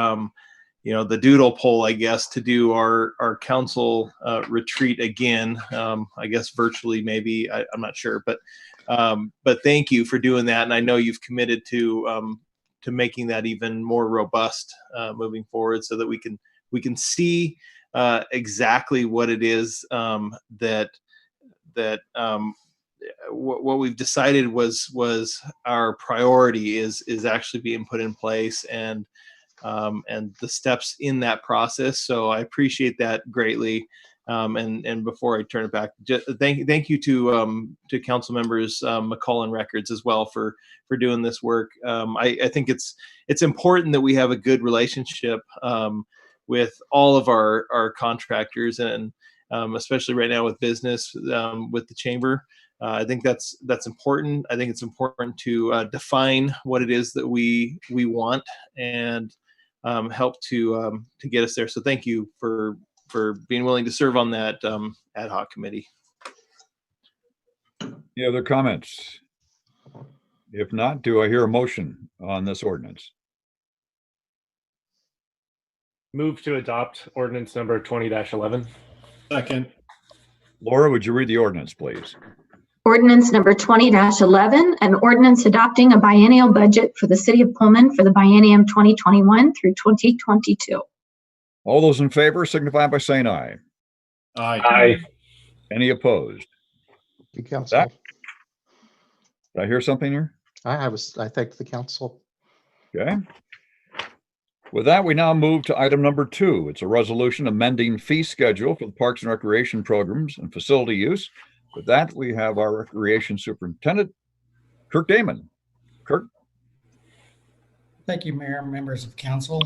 the doodle poll, I guess, to do our council retreat again. I guess virtually, maybe. I'm not sure, but thank you for doing that. And I know you've committed to making that even more robust moving forward, so that we can see exactly what it is that what we've decided was our priority is actually being put in place, and the steps in that process. So I appreciate that greatly. And before I turn it back, just thank you to council members McCall and Records as well for doing this work. I think it's important that we have a good relationship with all of our contractors, and especially right now with business, with the chamber. I think that's important. I think it's important to define what it is that we want, and help to get us there. So thank you for being willing to serve on that ad hoc committee. Any other comments? If not, do I hear a motion on this ordinance? Move to adopt ordinance number 20-11. Second. Laura, would you read the ordinance, please? Ordinance number 20-11, an ordinance adopting a biennial budget for the city of Pullman for the biennium 2021 through 2022. All those in favor signify by saying aye. Aye. Aye. Any opposed? The council. Did I hear something here? I thank the council. Okay. With that, we now move to item number 2. It's a resolution amending fee schedule for the Parks and Recreation programs and facility use. With that, we have our Recreation Superintendent, Kirk Damon. Kirk. Thank you, Mayor, members of council.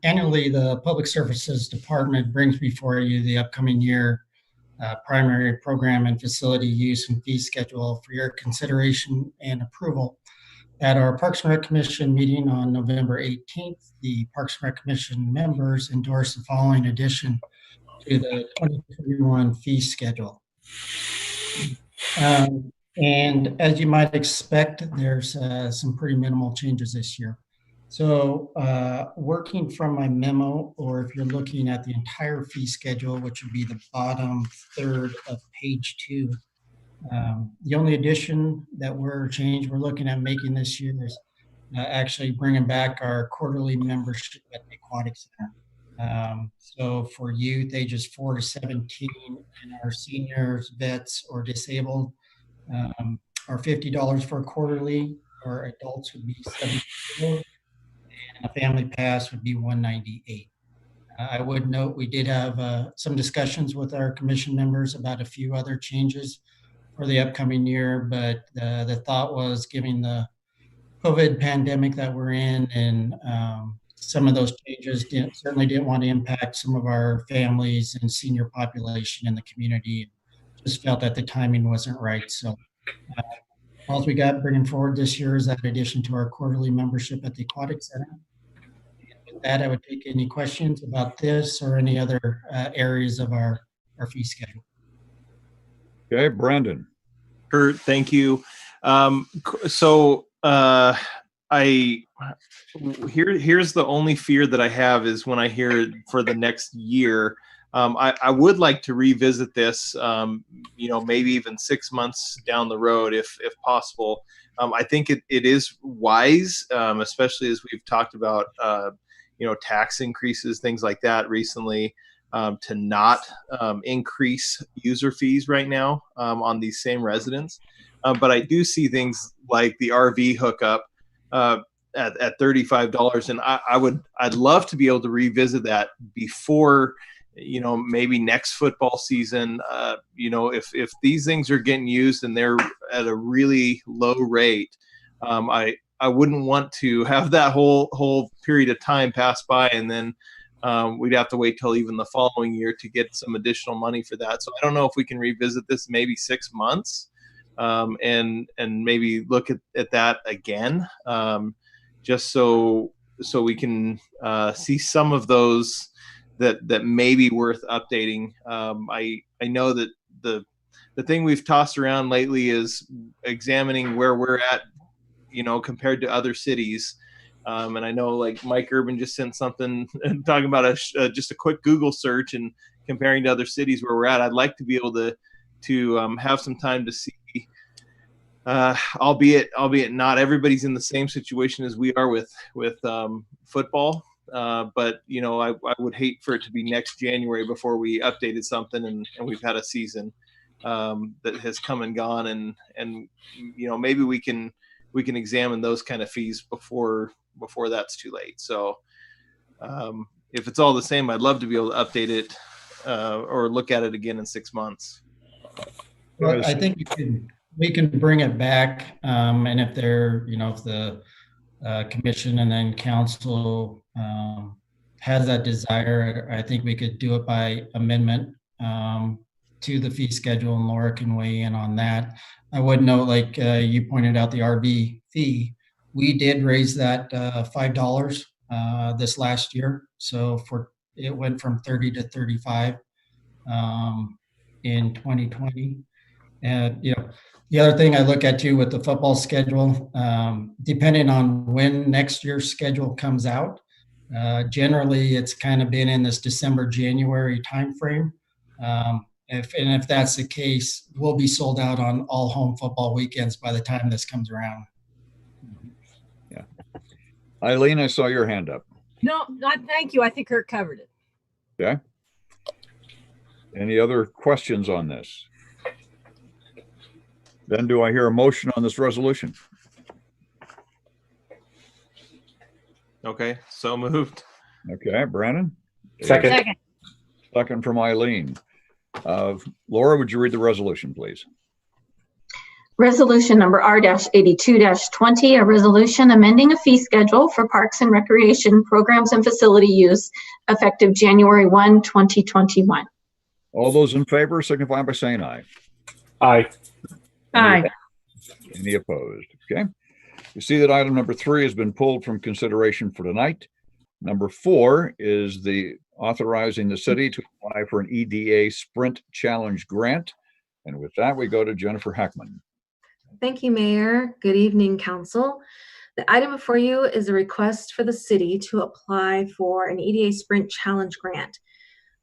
Annually, the Public Services Department brings before you the upcoming year primary program and facility use and fee schedule for your consideration and approval. At our Parks and Rec Commission meeting on November 18th, the Parks and Rec Commission members endorsed the following addition to the 2021 fee schedule. And as you might expect, there's some pretty minimal changes this year. So working from my memo, or if you're looking at the entire fee schedule, which would be the bottom third of page 2, the only addition that we're looking at making this year is actually bringing back our quarterly membership at the Aquatic Center. So for youth ages 4 to 17 and our seniors, vets, or disabled, are $50 for a quarterly, or adults would be $74, and a family pass would be $198. I would note we did have some discussions with our commission members about a few other changes for the upcoming year, but the thought was, given the COVID pandemic that we're in, and some of those changes certainly didn't want to impact some of our families and senior population in the community. Just felt that the timing wasn't right. So all we got bringing forward this year is that addition to our quarterly membership at the Aquatic Center. And with that, I would take any questions about this or any other areas of our fee schedule. Okay, Brandon. Kurt, thank you. Here's the only fear that I have is when I hear for the next year. I would like to revisit this, maybe even 6 months down the road, if possible. I think it is wise, especially as we've talked about, tax increases, things like that recently, to not increase user fees right now on these same residents. But I do see things like the RV hookup at $35, and I'd love to be able to revisit that before, maybe next football season. If these things are getting used and they're at a really low rate, I wouldn't want to have that whole period of time pass by, and then we'd have to wait till even the following year to get some additional money for that. So I don't know if we can revisit this maybe 6 months, and maybe look at that again, just so we can see some of those that may be worth updating. I know that the thing we've tossed around lately is examining where we're at, compared to other cities. And I know, like, Mike Urban just sent something talking about just a quick Google search and comparing to other cities where we're at. I'd like to be able to have some time to see, albeit not everybody's in the same situation as we are with football. But I would hate for it to be next January before we updated something and we've had a season that has come and gone, and maybe we can examine those kind of fees before that's too late. So if it's all the same, I'd love to be able to update it or look at it again in 6 months. Well, I think we can bring it back, and if if the commission and then council has that desire, I think we could do it by amendment to the fee schedule, and Laura can weigh in on that. I would note, like you pointed out, the RV fee, we did raise that $5 this last year. So it went from 30 to 35 in 2020. And the other thing I look at too with the football schedule, depending on when next year's schedule comes out, generally it's kind of been in this December, January timeframe. If that's the case, we'll be sold out on all home football weekends by the time this comes around. Yeah. Eileen, I saw your hand up. No, not thank you. I think Kurt covered it. Okay. Any other questions on this? Then do I hear a motion on this resolution? Okay, so moved. Okay, Brandon? Second. Second from Eileen. Laura, would you read the resolution, please? Resolution number R-82-20, a resolution amending a fee schedule for parks and recreation programs and facility use effective January 1, 2021. All those in favor signify by saying aye. Aye. Aye. Any opposed? Okay. You see that item number 3 has been pulled from consideration for tonight. Number 4 is the authorizing the city to apply for an EDA Sprint Challenge grant. And with that, we go to Jennifer Hackman. Thank you, Mayor. Good evening, Council. The item before you is a request for the city to apply for an EDA Sprint Challenge Grant.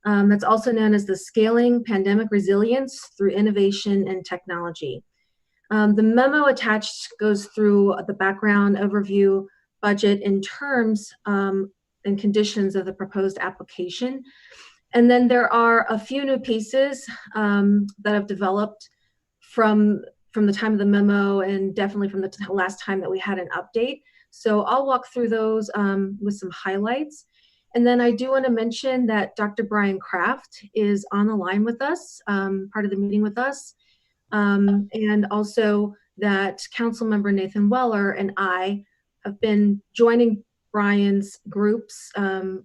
That's also known as the Scaling Pandemic Resilience Through Innovation and Technology. The memo attached goes through the background overview, budget, and terms and conditions of the proposed application. And then there are a few new pieces that have developed from the time of the memo and definitely from the last time that we had an update. So I'll walk through those with some highlights. And then I do want to mention that Dr. Brian Kraft is on the line with us, part of the meeting with us. And also that Councilmember Nathan Weller and I have been joining Brian's groups,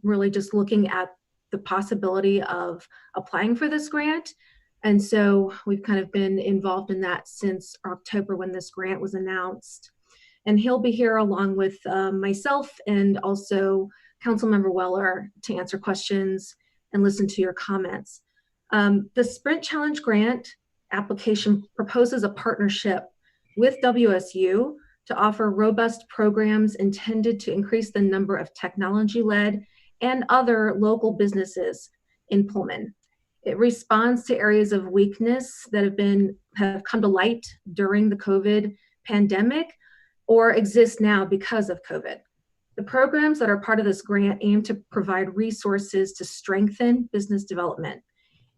really just looking at the possibility of applying for this grant. And so we've kind of been involved in that since October when this grant was announced. And he'll be here along with myself and also Councilmember Weller to answer questions and listen to your comments. The Sprint Challenge Grant application proposes a partnership with WSU to offer robust programs intended to increase the number of technology-led and other local businesses in Pullman. It responds to areas of weakness that have come to light during the COVID pandemic or exist now because of COVID. The programs that are part of this grant aim to provide resources to strengthen business development.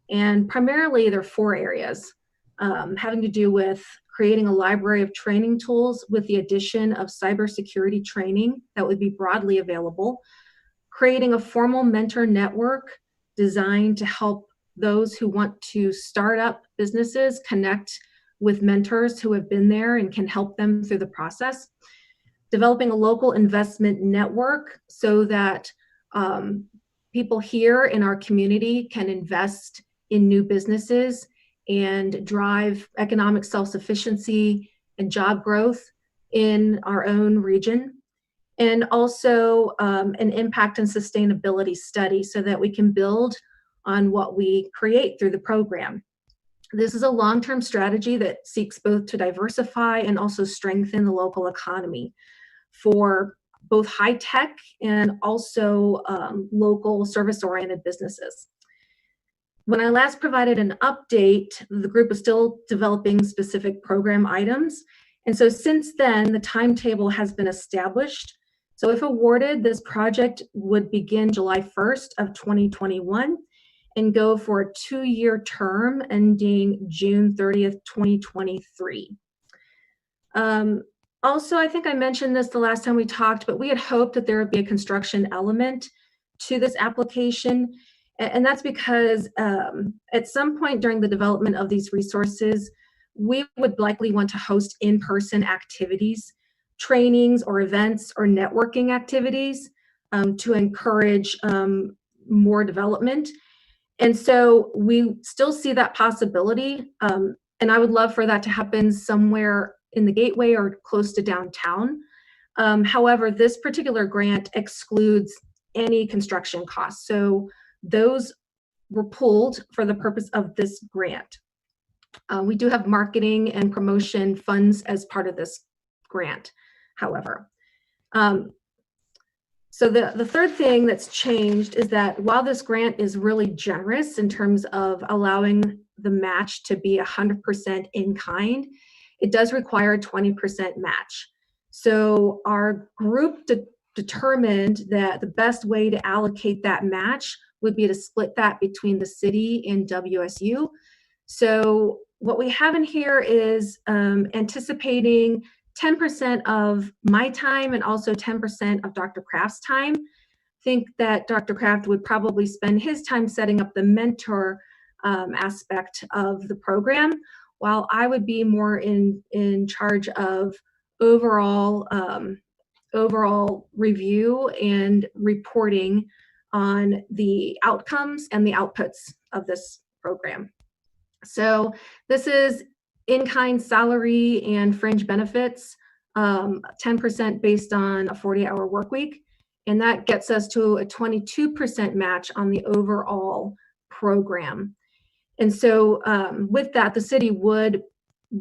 And primarily there are 4 areas having to do with creating a library of training tools with the addition of cybersecurity training that would be broadly available, creating a formal mentor network designed to help those who want to start up businesses connect with mentors who have been there and can help them through the process. Developing a local investment network so that people here in our community can invest in new businesses and drive economic self-sufficiency and job growth in our own region. And also an impact and sustainability study so that we can build on what we create through the program. This is a long-term strategy that seeks both to diversify and also strengthen the local economy for both high-tech and also local service-oriented businesses. When I last provided an update, the group was still developing specific program items. And so since then, the timetable has been established. So if awarded, this project would begin July 1st of 2021 and go for a 2-year term ending June 30th, 2023. Also, I think I mentioned this the last time we talked, but we had hoped that there would be a construction element to this application. And that's because at some point during the development of these resources, we would likely want to host in-person activities, trainings or events or networking activities to encourage more development. And so we still see that possibility. And I would love for that to happen somewhere in the Gateway or close to downtown. However, this particular grant excludes any construction costs. So those were pulled for the purpose of this grant. We do have marketing and promotion funds as part of this grant, however. So the third thing that's changed is that while this grant is really generous in terms of allowing the match to be 100% in kind, it does require a 20% match. So our group determined that the best way to allocate that match would be to split that between the city and WSU. So what we have in here is anticipating 10% of my time and also 10% of Dr. Kraft's time. Think that Dr. Kraft would probably spend his time setting up the mentor aspect of the program, while I would be more in charge of overall review and reporting on the outcomes and the outputs of this program. So this is in-kind salary and fringe benefits, 10% based on a 40-hour work week. And that gets us to a 22% match on the overall program. And so with that, the city would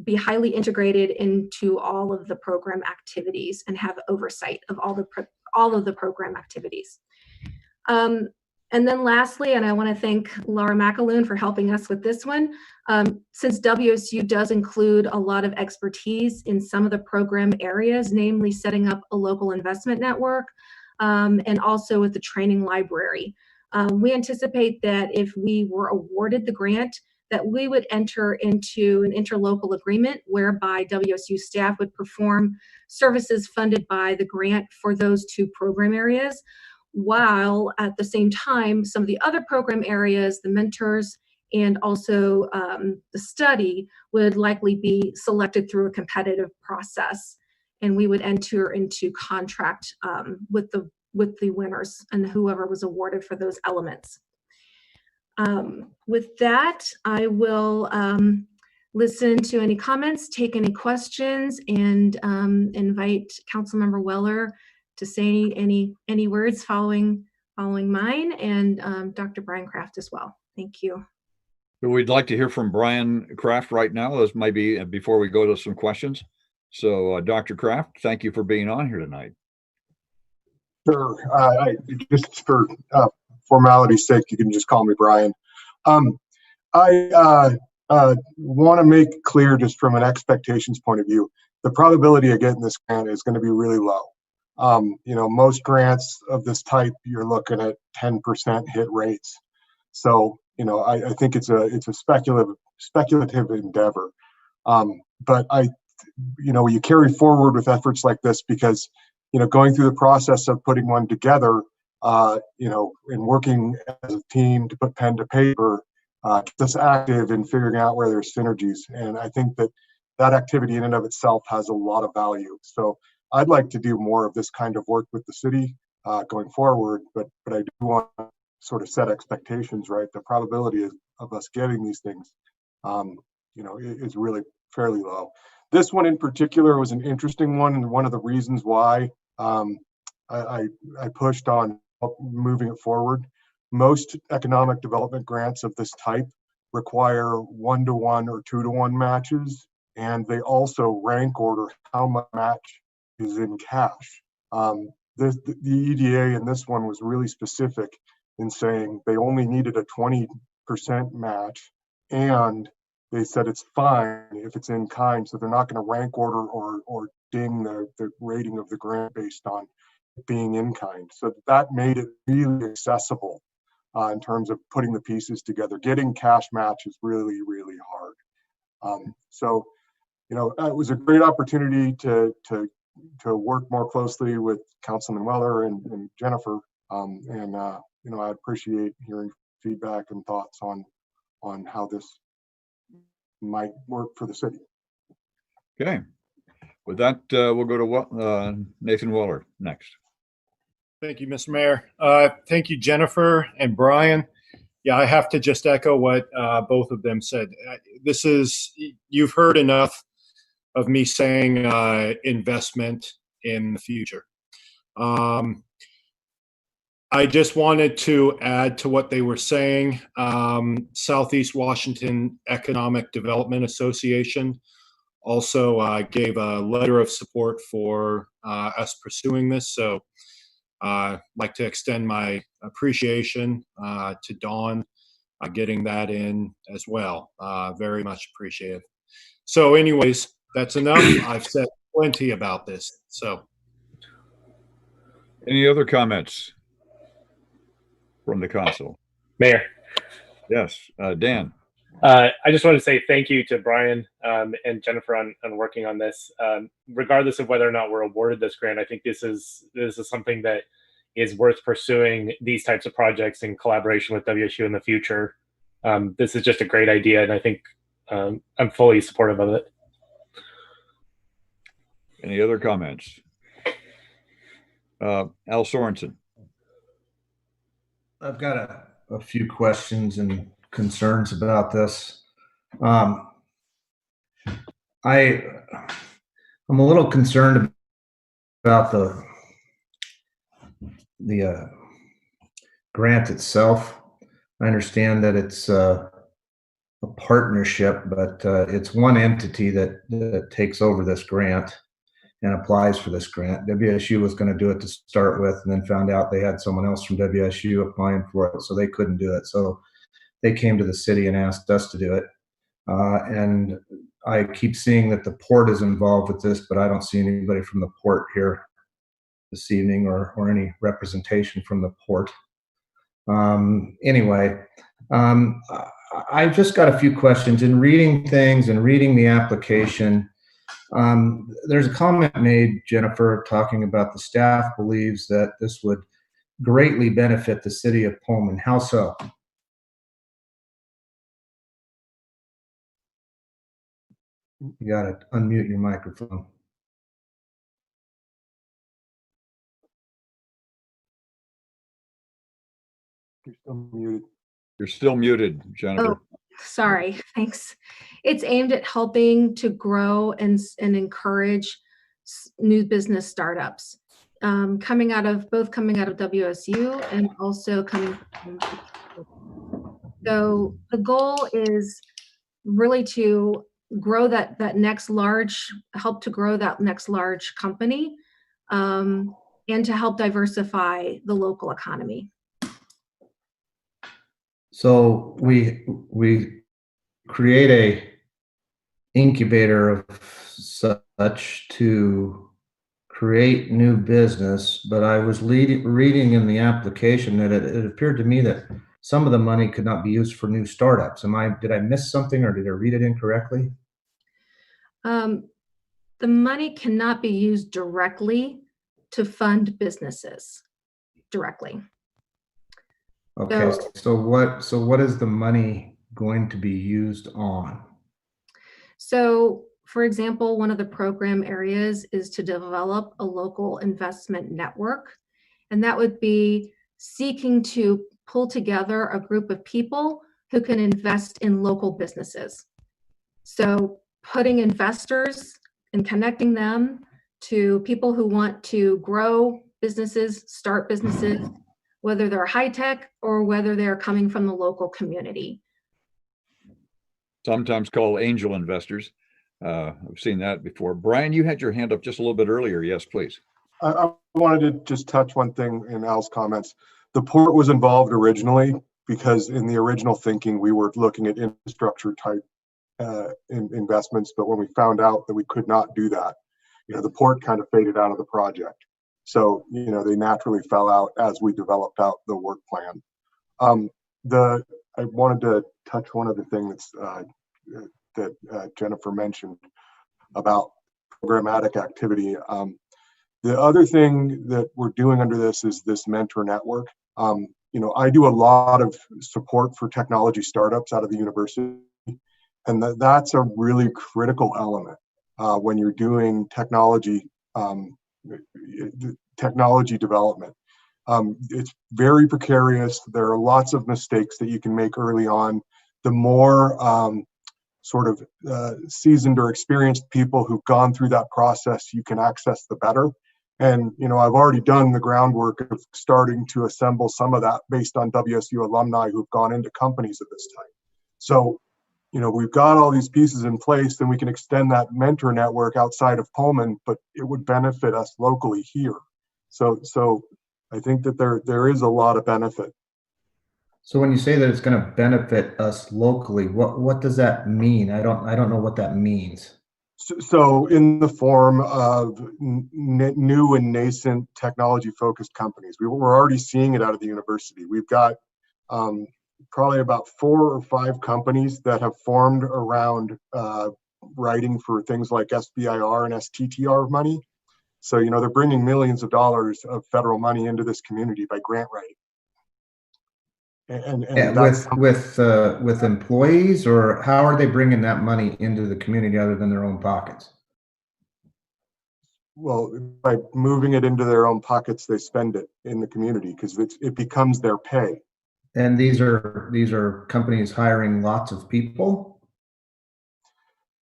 be highly integrated into all of the program activities and have oversight of all of the program activities. And then lastly, and I want to thank Laura McAloon for helping us with this one, since WSU does include a lot of expertise in some of the program areas, namely setting up a local investment network, and also with the training library. We anticipate that if we were awarded the grant, that we would enter into an interlocal agreement whereby WSU staff would perform services funded by the grant for those two program areas, while at the same time, some of the other program areas, the mentors, and also the study would likely be selected through a competitive process. And we would enter into contract with the winners and whoever was awarded for those elements. With that, I will listen to any comments, take any questions, and invite Councilmember Weller to say any words following mine, and Dr. Brian Kraft as well. Thank you. We'd like to hear from Brian Kraft right now, as maybe before we go to some questions. So, Dr. Kraft, thank you for being on here tonight. Sure. Just for formality's sake, you can just call me Brian. I want to make clear, just from an expectations point of view, the probability of getting this grant is going to be really low. Most grants of this type, you're looking at 10% hit rates. So, I think it's a speculative endeavor. But you carry forward with efforts like this because, going through the process of putting one together, and working as a team to put pen to paper, keeps us active in figuring out where there's synergies. And I think that activity in and of itself has a lot of value. So I'd like to do more of this kind of work with the city going forward, but I do want to sort of set expectations, right? The probability of us getting these things, is really fairly low. This one in particular was an interesting one, and one of the reasons why I pushed on moving it forward. Most economic development grants of this type require 1-to-1 or 2-to-1 matches, and they also rank order how much match is in cash. The EDA in this one was really specific in saying they only needed a 20% match, and they said it's fine if it's in kind, so they're not going to rank order or ding the rating of the grant based on it being in kind. So that made it really accessible in terms of putting the pieces together. Getting cash match is really, really hard. So it was a great opportunity to work more closely with Councilman Weller and Jennifer, I appreciate hearing feedback and thoughts on how this might work for the city. Okay. With that, we'll go to Nathan Weller next. Thank you, Mr. Mayor. Thank you, Jennifer and Brian. Yeah, I have to just echo what both of them said. You've heard enough of me saying investment in the future. I just wanted to add to what they were saying. Southeast Washington Economic Development Association also gave a letter of support for us pursuing this. So I'd like to extend my appreciation to Dawn getting that in as well. Very much appreciated. So anyways, that's enough. I've said plenty about this. So any other comments from the council? Mayor. Yes, Dan. I just want to say thank you to Brian and Jennifer on working on this. Regardless of whether or not we're awarded this grant, I think this is something that is worth pursuing, these types of projects in collaboration with WSU in the future. This is just a great idea, and I think I'm fully supportive of it. Any other comments? Al Sorensen. I've got a few questions and concerns about this. I'm a little concerned about the grant itself. I understand that it's a partnership, but it's one entity that takes over this grant and applies for this grant. WSU was going to do it to start with, and then found out they had someone else from WSU applying for it, so they couldn't do it. So they came to the city and asked us to do it. And I keep seeing that the port is involved with this, but I don't see anybody from the port here this evening, or any representation from the port. Anyway, I've just got a few questions. In reading things and reading the application, there's a comment made, Jennifer, talking about the staff believes that this would greatly benefit the city of Pullman. How so? You got to unmute your microphone. You're still muted. You're still muted, Jennifer. Oh, sorry. Thanks. It's aimed at helping to grow and encourage new business startups, coming out of WSU and also coming from. So the goal is really to grow that next large, help to grow that next large company, and to help diversify the local economy. So we create a incubator of such to create new business, but I was reading in the application that it appeared to me that some of the money could not be used for new startups. Did I miss something, or did I read it incorrectly? The money cannot be used directly to fund businesses directly. Okay, so what is the money going to be used on? So, for example, one of the program areas is to develop a local investment network, and that would be seeking to pull together a group of people who can invest in local businesses. So putting investors and connecting them to people who want to grow businesses, start businesses, whether they're high tech or whether they're coming from the local community. Sometimes called angel investors. I've seen that before. Brian, you had your hand up just a little bit earlier. Yes, please. I wanted to just touch one thing in Al's comments. The port was involved originally because in the original thinking, we were looking at infrastructure type investments, but when we found out that we could not do that, the port kind of faded out of the project. So, they naturally fell out as we developed out the work plan. I wanted to touch one other thing that Jennifer mentioned about programmatic activity. The other thing that we're doing under this is this mentor network. I do a lot of support for technology startups out of the university, and that's a really critical element when you're doing technology development. It's very precarious. There are lots of mistakes that you can make early on. The more seasoned or experienced people who've gone through that process you can access, the better. And, I've already done the groundwork of starting to assemble some of that based on WSU alumni who've gone into companies of this type. So, we've got all these pieces in place, and we can extend that mentor network outside of Pullman, but it would benefit us locally here. So I think that there is a lot of benefit. So when you say that it's going to benefit us locally, what does that mean? I don't know what that means. So in the form of new and nascent technology-focused companies, we're already seeing it out of the university. We've got probably about 4 or 5 companies that have formed around writing for things like SBIR and STTR money. So, they're bringing millions of dollars of federal money into this community by grant writing. And with employees, or how are they bringing that money into the community other than their own pockets? Well, by moving it into their own pockets, they spend it in the community because it becomes their pay. And these are companies hiring lots of people?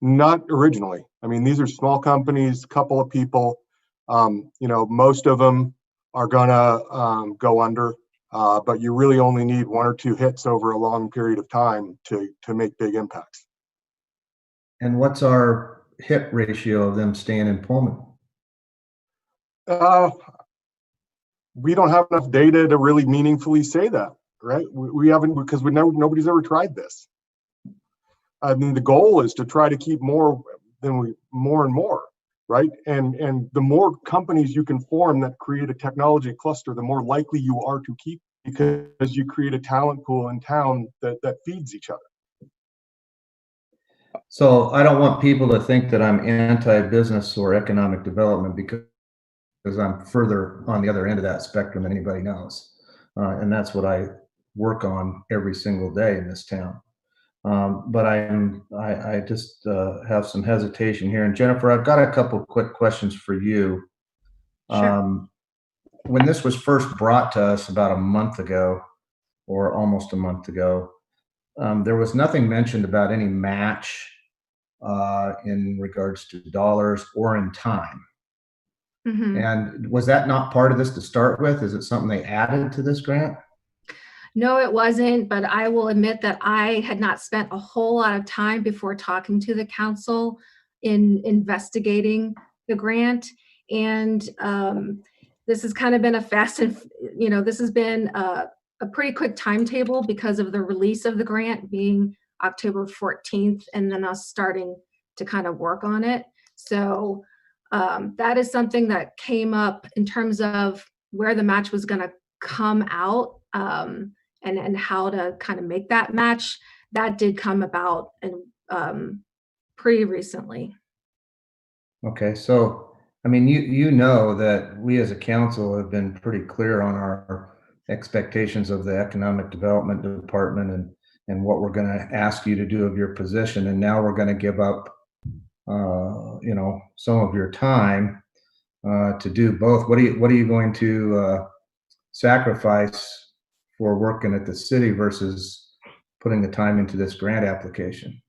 Not originally. I mean, these are small companies, couple of people. Most of them are gonna go under. but you really only need 1 or 2 hits over a long period of time to make big impacts. And what's our hit ratio of them staying in Pullman? We don't have enough data to really meaningfully say that, right? We haven't, because nobody's ever tried this. I mean, the goal is to try to keep more and more, right? And the more companies you can form that create a technology cluster, the more likely you are to keep, because you create a talent pool in town that feeds each other. So I don't want people to think that I'm anti-business or economic development because I'm further on the other end of that spectrum than anybody knows. And that's what I work on every single day in this town. But I just have some hesitation here. And Jennifer, I've got a couple quick questions for you. Sure. When this was first brought to us about a month ago, or almost a month ago, there was nothing mentioned about any match in regards to dollars or in time. Mm-hmm. And was that not part of this to start with? Is it something they added to this grant? No, it wasn't, but I will admit that I had not spent a whole lot of time before talking to the council in investigating the grant. And this has kind of been a fast and, this has been a pretty quick timetable because of the release of the grant being October 14th, and then us starting to kind of work on it. So that is something that came up in terms of where the match was going to come out. And how to kind of make that match, that did come about and pretty recently. Okay, so I mean, you know that we as a council have been pretty clear on our expectations of the economic development department and what we're going to ask you to do of your position, and now we're going to give up, some of your time to do both. What are you going to sacrifice for working at the city versus putting the time into this grant application?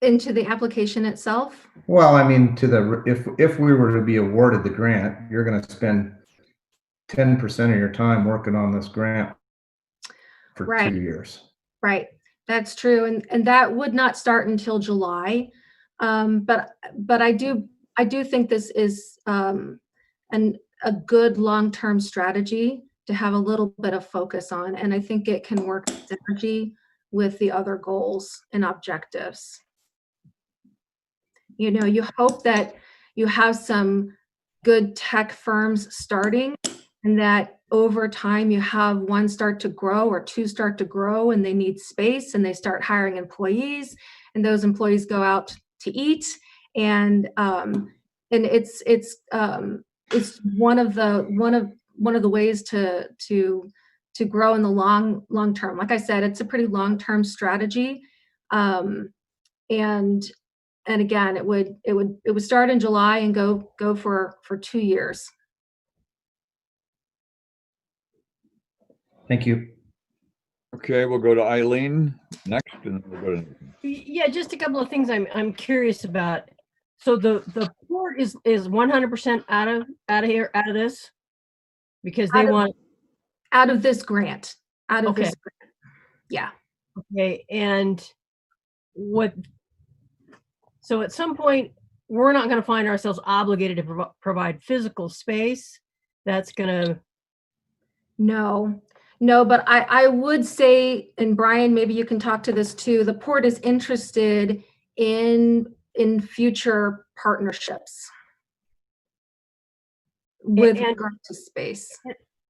Into the application itself? Well, I mean, if we were to be awarded the grant, you're going to spend 10% of your time working on this grant for Right. 2 years. Right, that's true, and that would not start until July. But I do think this is a good long-term strategy to have a little bit of focus on, and I think it can work in synergy with the other goals and objectives. You hope that you have some good tech firms starting, and that over time you have one start to grow or two start to grow, and they need space and they start hiring employees, and those employees go out to eat, and it's one of the ways to grow in the long term. Like I said, it's a pretty long-term strategy, and again, it would start in July and go for 2 years. Thank you. Okay, we'll go to Eileen next, and we'll go to. Yeah, just a couple of things I'm curious about. So the port is 100% out of this, because they want out of this grant. Okay. This grant. Yeah. Okay, and so at some point, we're not going to find ourselves obligated to provide physical space. That's going to. No, but I would say, and Brian, maybe you can talk to this too, the port is interested in future partnerships with regard to space.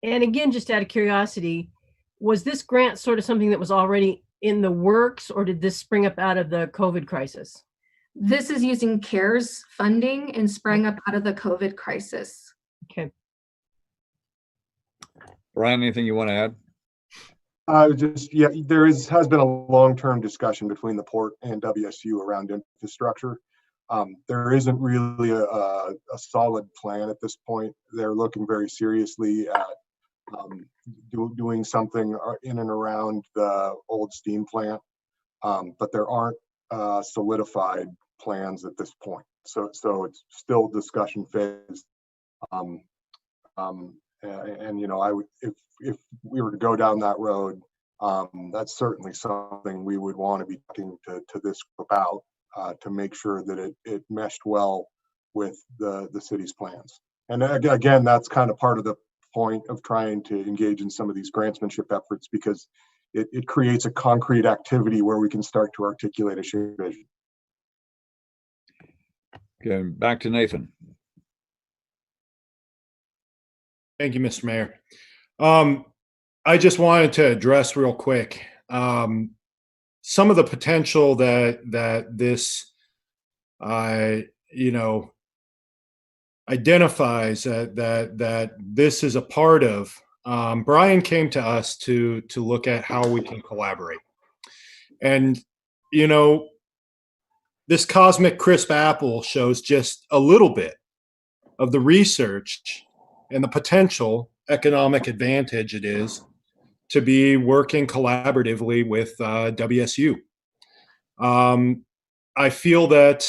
And again, just out of curiosity, was this grant sort of something that was already in the works, or did this spring up out of the COVID crisis? This is using CARES funding and sprang up out of the COVID crisis. Okay. Brian, anything you want to add? There has been a long-term discussion between the port and WSU around infrastructure. There isn't really a solid plan at this point. They're looking very seriously at doing something in and around the old steam plant, but there aren't solidified plans at this point. So it's still discussion phase. And you know, I would, if we were to go down that road, that's certainly something we would want to be talking to this group about, to make sure that it meshed well with the city's plans. And again, that's kind of part of the point of trying to engage in some of these grantsmanship efforts, because it creates a concrete activity where we can start to articulate a shared vision. Okay, back to Nathan. Thank you, Mr. Mayor. I just wanted to address real quick some of the potential that this, you know, identifies that this is a part of. Brian came to us to look at how we can collaborate, and you know, this cosmic crisp apple shows just a little bit of the research and the potential economic advantage it is to be working collaboratively with WSU. I feel that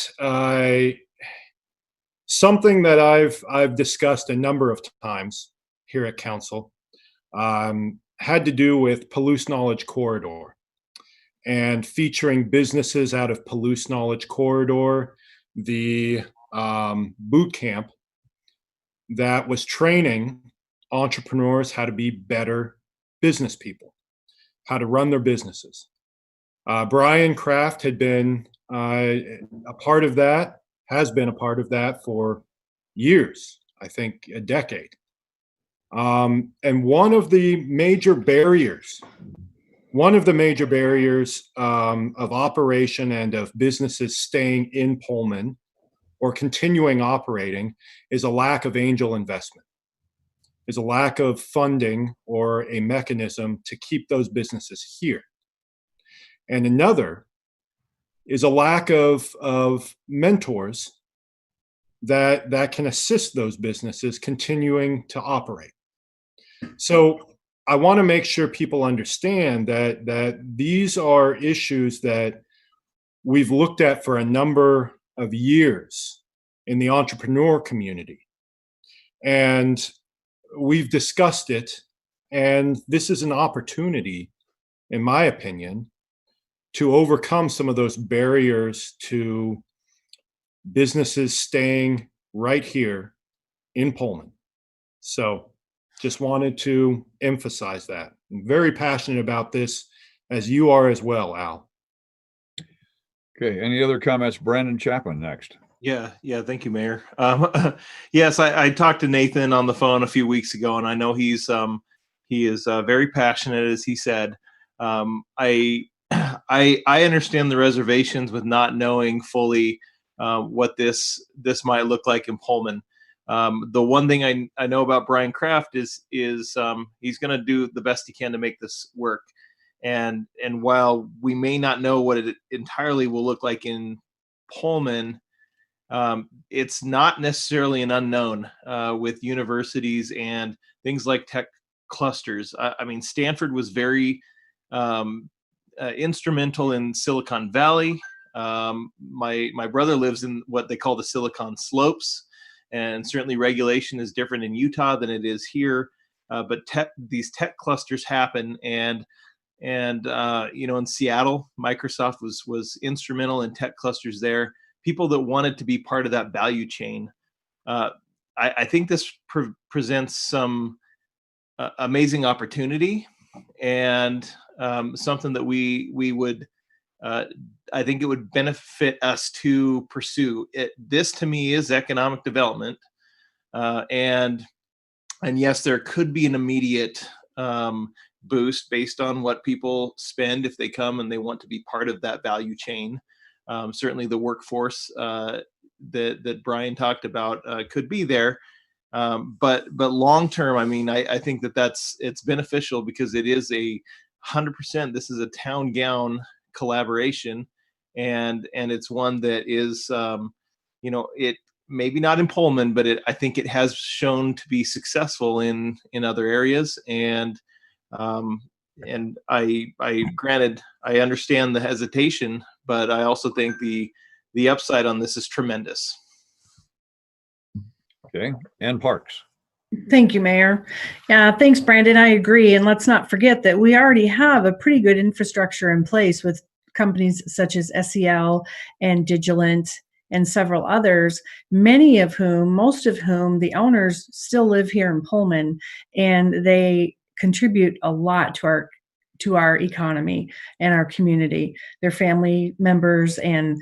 something that I've discussed a number of times here at council had to do with Palouse Knowledge Corridor and featuring businesses out of Palouse Knowledge Corridor, the boot camp that was training entrepreneurs how to be better business people, how to run their businesses. Brian Kraft had been a part of that, has been a part of that for years, I think a decade. And one of the major barriers of operation and of businesses staying in Pullman or continuing operating is a lack of angel investment, is a lack of funding or a mechanism to keep those businesses here. And another is a lack of mentors that can assist those businesses continuing to operate. So I want to make sure people understand that these are issues that we've looked at for a number of years in the entrepreneur community. And we've discussed it, and this is an opportunity, in my opinion, to overcome some of those barriers to businesses staying right here in Pullman. So just wanted to emphasize that. I'm very passionate about this, as you are as well, Al. Okay, any other comments? Brandon Chapman next. Yeah. Thank you, Mayor. Yes, I talked to Nathan on the phone a few weeks ago, and I know he is very passionate, as he said. I understand the reservations with not knowing fully what this might look like in Pullman. The one thing I know about Brian Kraft is he's going to do the best he can to make this work. And while we may not know what it entirely will look like in Pullman, it's not necessarily an unknown with universities and things like tech clusters. I mean, Stanford was very instrumental in Silicon Valley. My brother lives in what they call the Silicon Slopes, and certainly regulation is different in Utah than it is here. But these tech clusters happen, and you know, in Seattle, Microsoft was instrumental in tech clusters there. People that wanted to be part of that value chain. I think this presents some amazing opportunity, and something that we would, I think it would benefit us to pursue. This to me is economic development, and yes, there could be an immediate boost based on what people spend if they come and they want to be part of that value chain. Certainly the workforce that Brian talked about could be there. But long term, I mean, I think it's beneficial because it is 100%. This is a town gown collaboration, and it's one that is, you know, it maybe not in Pullman, but I think it has shown to be successful in other areas. And I granted, I understand the hesitation, but I also think the upside on this is tremendous. Okay, and parks. Thank you, Mayor. Yeah, thanks, Brandon. I agree. And let's not forget that we already have a pretty good infrastructure in place with companies such as SEL and Digilant and several others, most of whom, the owners still live here in Pullman, and they contribute a lot to our economy and our community. They're family members, and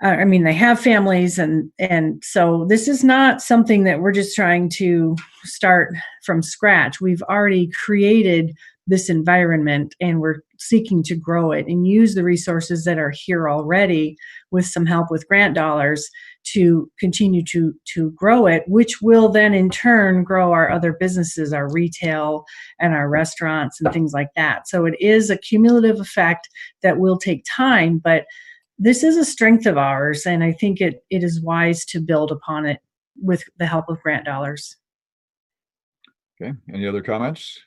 they have families, and so this is not something that we're just trying to start from scratch. We've already created this environment, and we're seeking to grow it and use the resources that are here already, with some help with grant dollars, to continue to grow it, which will then in turn grow our other businesses, our retail and our restaurants and things like that. So it is a cumulative effect that will take time, but this is a strength of ours, and I think it is wise to build upon it with the help of grant dollars. Okay, any other comments?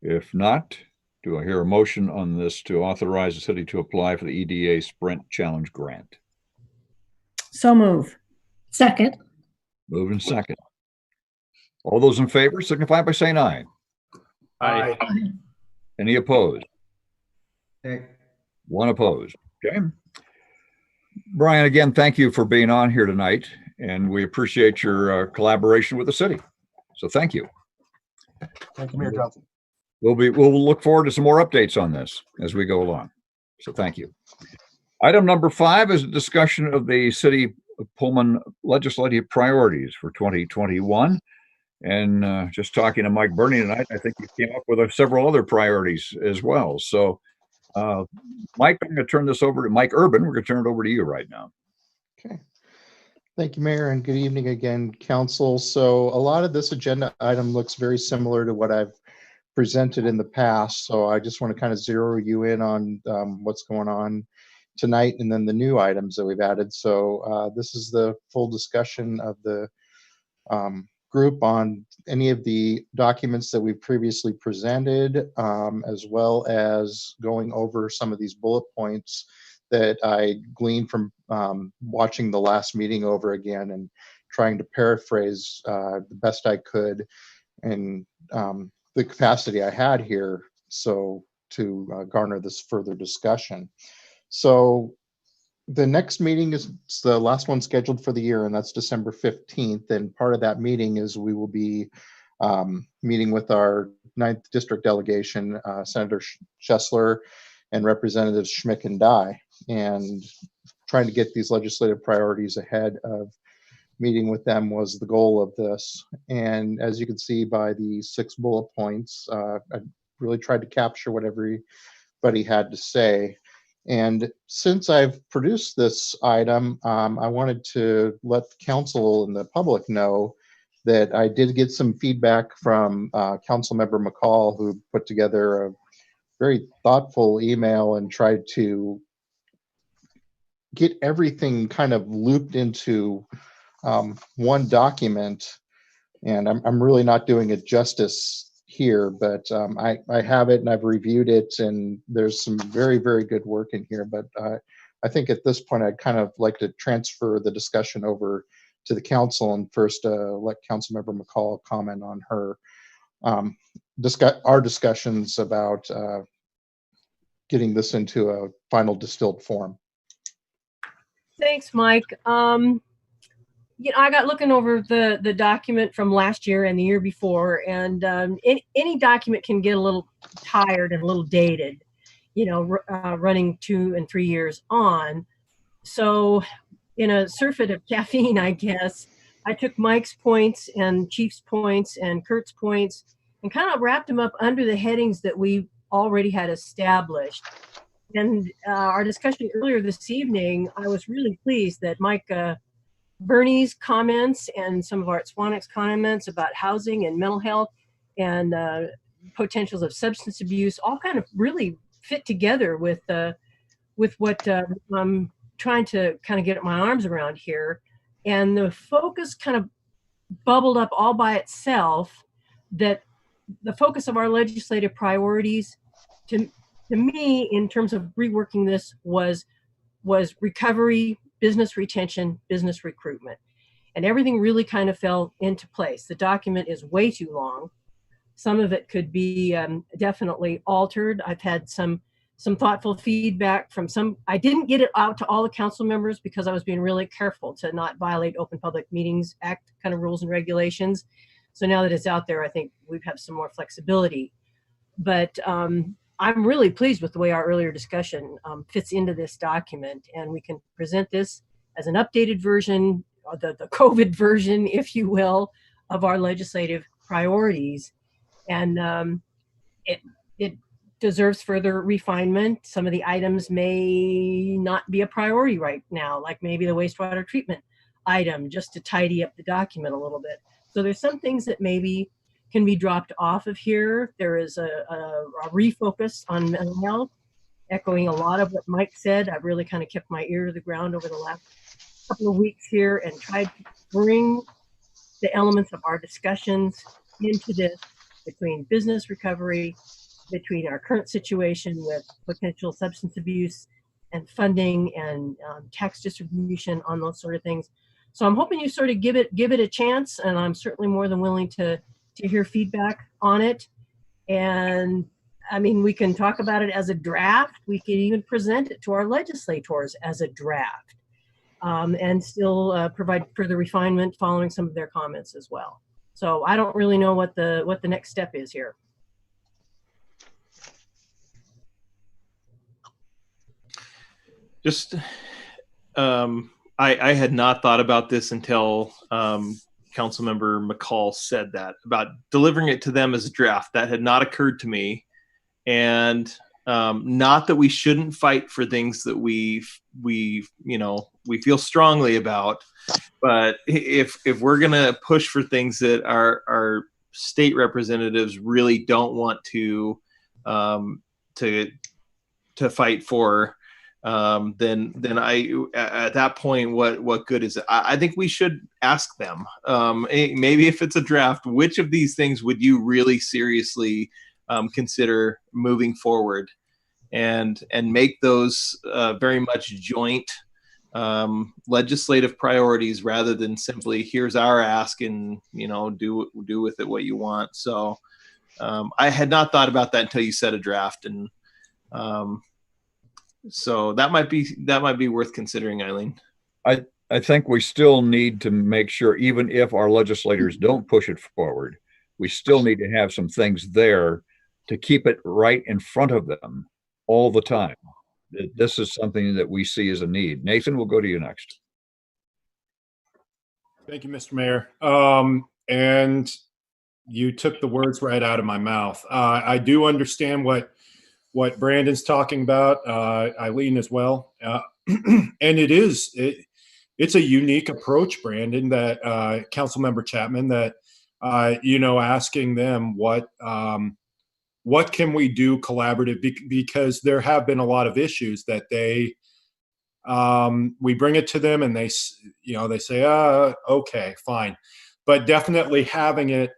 If not, do I hear a motion on this to authorize the city to apply for the EDA Sprint Challenge Grant? So move. Second. Move in second. All those in favor signify by saying aye. Aye. Any opposed? Okay. One opposed. Okay. Brian, again, thank you for being on here tonight, and we appreciate your collaboration with the city. So thank you. Thank you, Mayor Johnson. We'll look forward to some more updates on this as we go along. So thank you. Item number 5 is a discussion of the City of Pullman legislative priorities for 2021. And just talking to Mike Burney tonight, I think he came up with several other priorities as well. So Mike, I'm going to turn this over to Mike Urban. We're going to turn it over to you right now. Okay. Thank you, Mayor, and good evening again, Council. So a lot of this agenda item looks very similar to what I've presented in the past. So I just want to kind of zero you in on what's going on tonight, and then the new items that we've added. So this is the full discussion of the group on any of the documents that we previously presented, as well as going over some of these bullet points that I gleaned from watching the last meeting over again and trying to paraphrase the best I could in the capacity I had here, so to garner this further discussion. So the next meeting is the last one scheduled for the year, and that's December 15th. And part of that meeting is we will be meeting with our 9th District delegation, Senator Schessler and Representatives Schmick and Dye, and trying to get these legislative priorities ahead of meeting with them was the goal of this. And as you can see by the 6 bullet points, I really tried to capture what everybody had to say. And since I've produced this item, I wanted to let the council and the public know that I did get some feedback from Councilmember McCall, who put together a very thoughtful email and tried to get everything kind of looped into one document. And I'm really not doing it justice here, but I have it and I've reviewed it, and there's some very, very good work in here. But I think at this point, I'd kind of like to transfer the discussion over to the council, and first let Councilmember McCall comment on her our discussions about getting this into a final distilled form. Thanks, Mike. I got looking over the document from last year and the year before, and any document can get a little tired and a little dated, running 2 and 3 years on. So in a surfeit of caffeine, I guess, I took Mike's points and Chief's points and Kurt's points and kind of wrapped them up under the headings that we already had established. And our discussion earlier this evening, I was really pleased that Mike Bernie's comments and some of Art Swanik's comments about housing and mental health and potentials of substance abuse all kind of really fit together with what I'm trying to kind of get my arms around here. And the focus kind of bubbled up all by itself, that the focus of our legislative priorities to me in terms of reworking this was recovery, business retention, business recruitment. and everything really kind of fell into place. The document is way too long. Some of it could be definitely altered. I've had some thoughtful feedback from some. I didn't get it out to all the council members because I was being really careful to not violate Open Public Meetings Act kind of rules and regulations. So now that it's out there, I think we have some more flexibility. But I'm really pleased with the way our earlier discussion fits into this document, and we can present this as an updated version, or the COVID version, if you will, of our legislative priorities. And it deserves further refinement. Some of the items may not be a priority right now, like maybe the wastewater treatment item, just to tidy up the document a little bit. So there's some things that maybe can be dropped off of here. There is a refocus on mental health, echoing a lot of what Mike said. I've really kind of kept my ear to the ground over the last couple of weeks here and tried to bring the elements of our discussions into this, between business recovery, between our current situation with potential substance abuse and funding and tax distribution on those sort of things. So I'm hoping you sort of give it a chance, and I'm certainly more than willing to hear feedback on it. And I mean, we can talk about it as a draft. We can even present it to our legislators as a draft, and still provide further refinement following some of their comments as well. So I don't really know what the next step is here. Just, I had not thought about this until Councilmember McCall said that about delivering it to them as a draft. That had not occurred to me, and not that we shouldn't fight for things that we feel strongly about, but if we're gonna push for things that our state representatives really don't want to fight for, then I, at that point, what good is it? I think we should ask them, maybe if it's a draft, which of these things would you really seriously consider moving forward, and make those very much joint legislative priorities, rather than simply here's our ask and do with it what you want. So I had not thought about that until you said a draft, and so that might be worth considering, Eileen. I think we still need to make sure, even if our legislators don't push it forward, we still need to have some things there to keep it right in front of them all the time. This is something that we see as a need. Nathan, we'll go to you next. Thank you, Mr. Mayor. And you took the words right out of my mouth. I do understand what Brandon's talking about, Eileen as well. And it's a unique approach, Brandon, that Councilmember Chapman, that asking them what can we do collaborative, because there have been a lot of issues that we bring it to them and they say, okay, fine. But definitely having it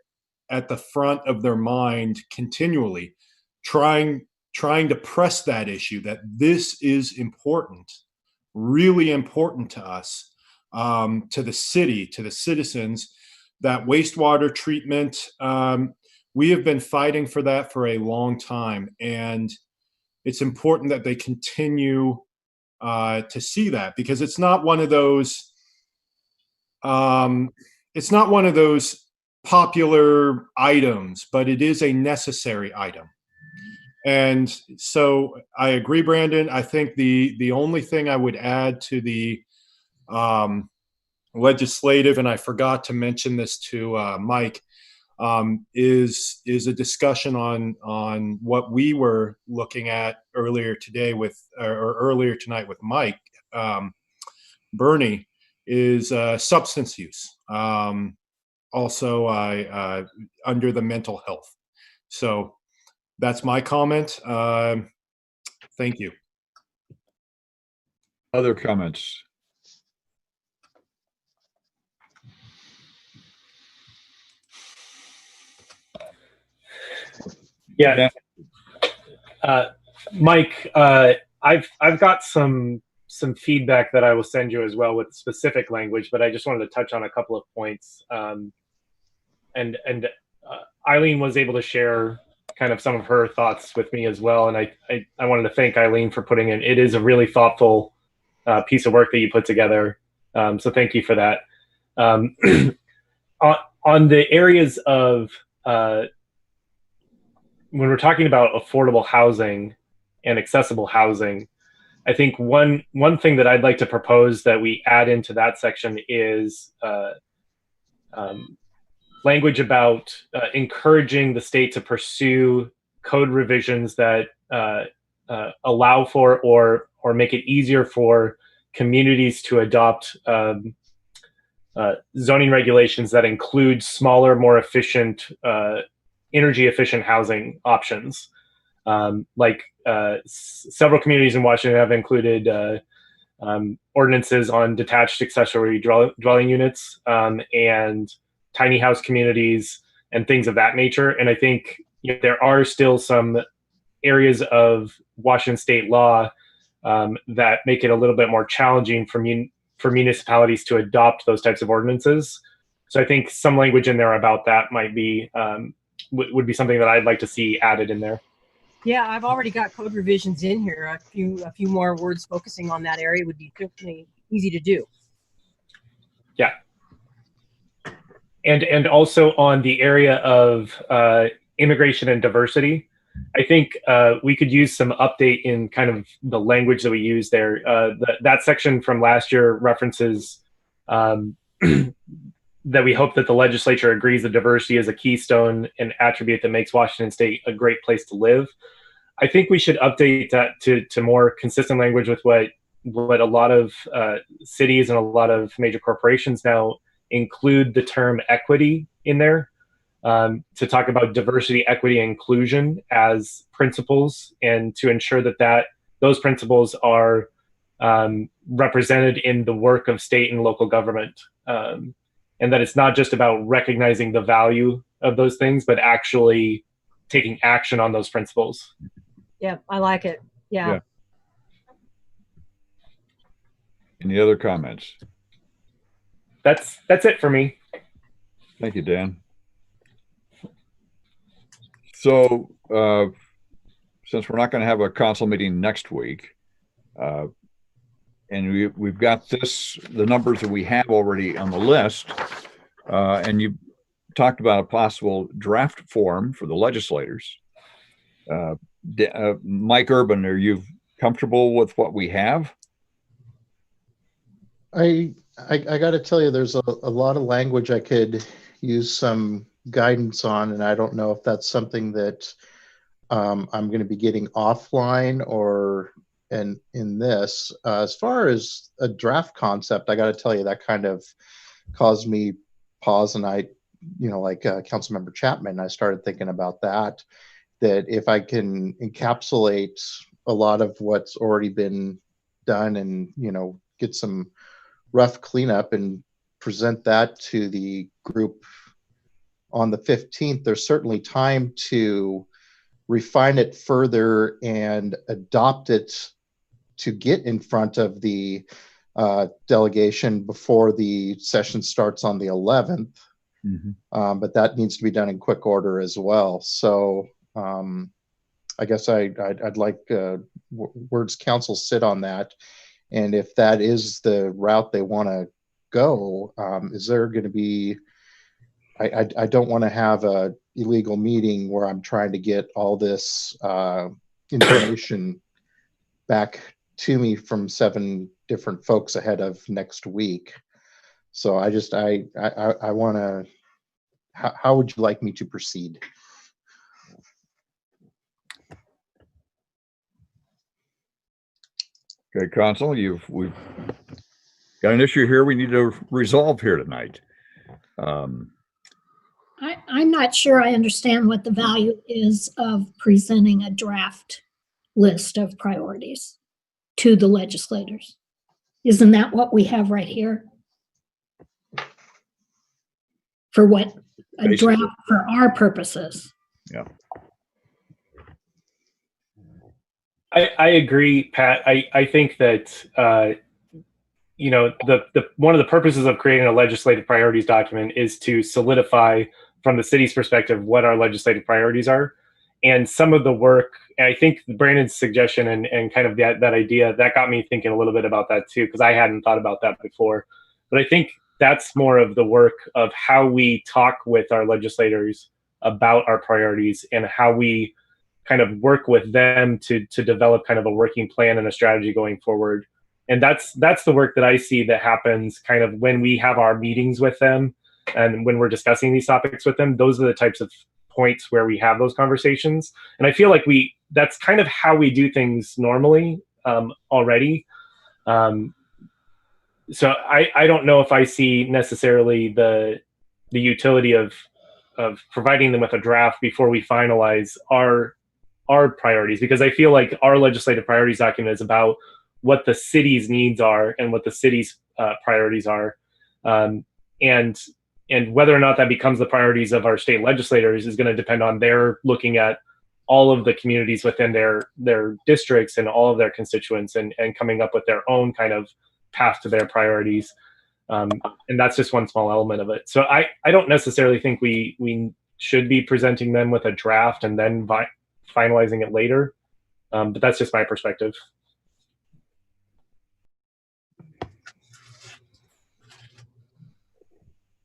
at the front of their mind continually, trying to press that issue, that this is important, really important to us, to the city, to the citizens, that wastewater treatment, we have been fighting for that for a long time. And it's important that they continue to see that, because it's not one of those, popular items, but it is a necessary item. And so I agree, Brandon. I think the only thing I would add to the legislative, and I forgot to mention this to Mike, is a discussion on what we were looking at earlier tonight with Mike, Bernie, is substance use, also under the mental health. So that's my comment. Thank you. Other comments? Yeah, Mike, I've got some some feedback that I will send you as well with specific language, but I just wanted to touch on a couple of points. And Eileen was able to share kind of some of her thoughts with me as well. And I wanted to thank Eileen for putting in. It is a really thoughtful piece of work that you put together. So thank you for that. On the areas of when we're talking about affordable housing and accessible housing, I think one thing that I'd like to propose that we add into that section is language about encouraging the state to pursue code revisions that allow for or make it easier for communities to adopt zoning regulations that include smaller, more efficient, energy efficient housing options. Several communities in Washington have included ordinances on detached accessory dwelling units and tiny house communities and things of that nature. And I think there are still some areas of Washington state law that make it a little bit more challenging for municipalities to adopt those types of ordinances. So I think some language in there about that might be would be something that I'd like to see added in there. Yeah, I've already got code revisions in here. A few more words focusing on that area would be certainly easy to do. Yeah. And also on the area of immigration and diversity, I think we could use some update in kind of the language that we use there. That section from last year references that we hope that the legislature agrees that diversity is a keystone and attribute that makes Washington state a great place to live. I think we should update that to more consistent language with what a lot of cities and a lot of major corporations now include the term equity in there, to talk about diversity, equity, and inclusion as principles, and to ensure that those principles are represented in the work of state and local government. And that it's not just about recognizing the value of those things, but actually taking action on those principles. Yeah, I like it. Yeah. Any other comments? That's it for me. Thank you, Dan. So since we're not going to have a council meeting next week, and we've got the numbers that we have already on the list, and you talked about a possible draft form for the legislators. Mike Urban, are you comfortable with what we have? I got to tell you, there's a lot of language I could use some guidance on, and I don't know if that's something that I'm going to be getting offline or in this. As far as a draft concept, I got to tell you, that kind of caused me pause, and I, like Councilmember Chapman, I started thinking about that if I can encapsulate a lot of what's already been done and, get some rough cleanup and present that to the group on the 15th, there's certainly time to refine it further and adopt it to get in front of the delegation before the session starts on the 11th. Mm-hmm. But that needs to be done in quick order as well. So I guess I'd like Words Council sit on that. And if that is the route they want to go, is there going to be, I don't want to have a illegal meeting where I'm trying to get all this information back to me from 7 different folks ahead of next week. So I want to, how would you like me to proceed? Okay, Council, we've got an issue here we need to resolve here tonight. I'm not sure I understand what the value is of presenting a draft list of priorities to the legislators. Isn't that what we have right here? For what a Basically. draft for our purposes. Yeah. I agree, Pat. I think that the one of the purposes of creating a legislative priorities document is to solidify from the city's perspective what our legislative priorities are. And some of the work, I think Brandon's suggestion and kind of that idea, that got me thinking a little bit about that too, because I hadn't thought about that before. But I think that's more of the work of how we talk with our legislators about our priorities and how we kind of work with them to develop kind of a working plan and a strategy going forward. And that's the work that I see that happens kind of when we have our meetings with them and when we're discussing these topics with them. Those are the types of points where we have those conversations. And I feel like that's kind of how we do things normally already. So I don't know if I see necessarily the utility of providing them with a draft before we finalize our priorities, because I feel like our legislative priorities document is about what the city's needs are and what the city's priorities are, and whether or not that becomes the priorities of our state legislators is going to depend on their looking at all of the communities within their districts and all of their constituents and coming up with their own kind of path to their priorities. And that's just one small element of it. So I don't necessarily think we should be presenting them with a draft and then finalizing it later. But that's just my perspective.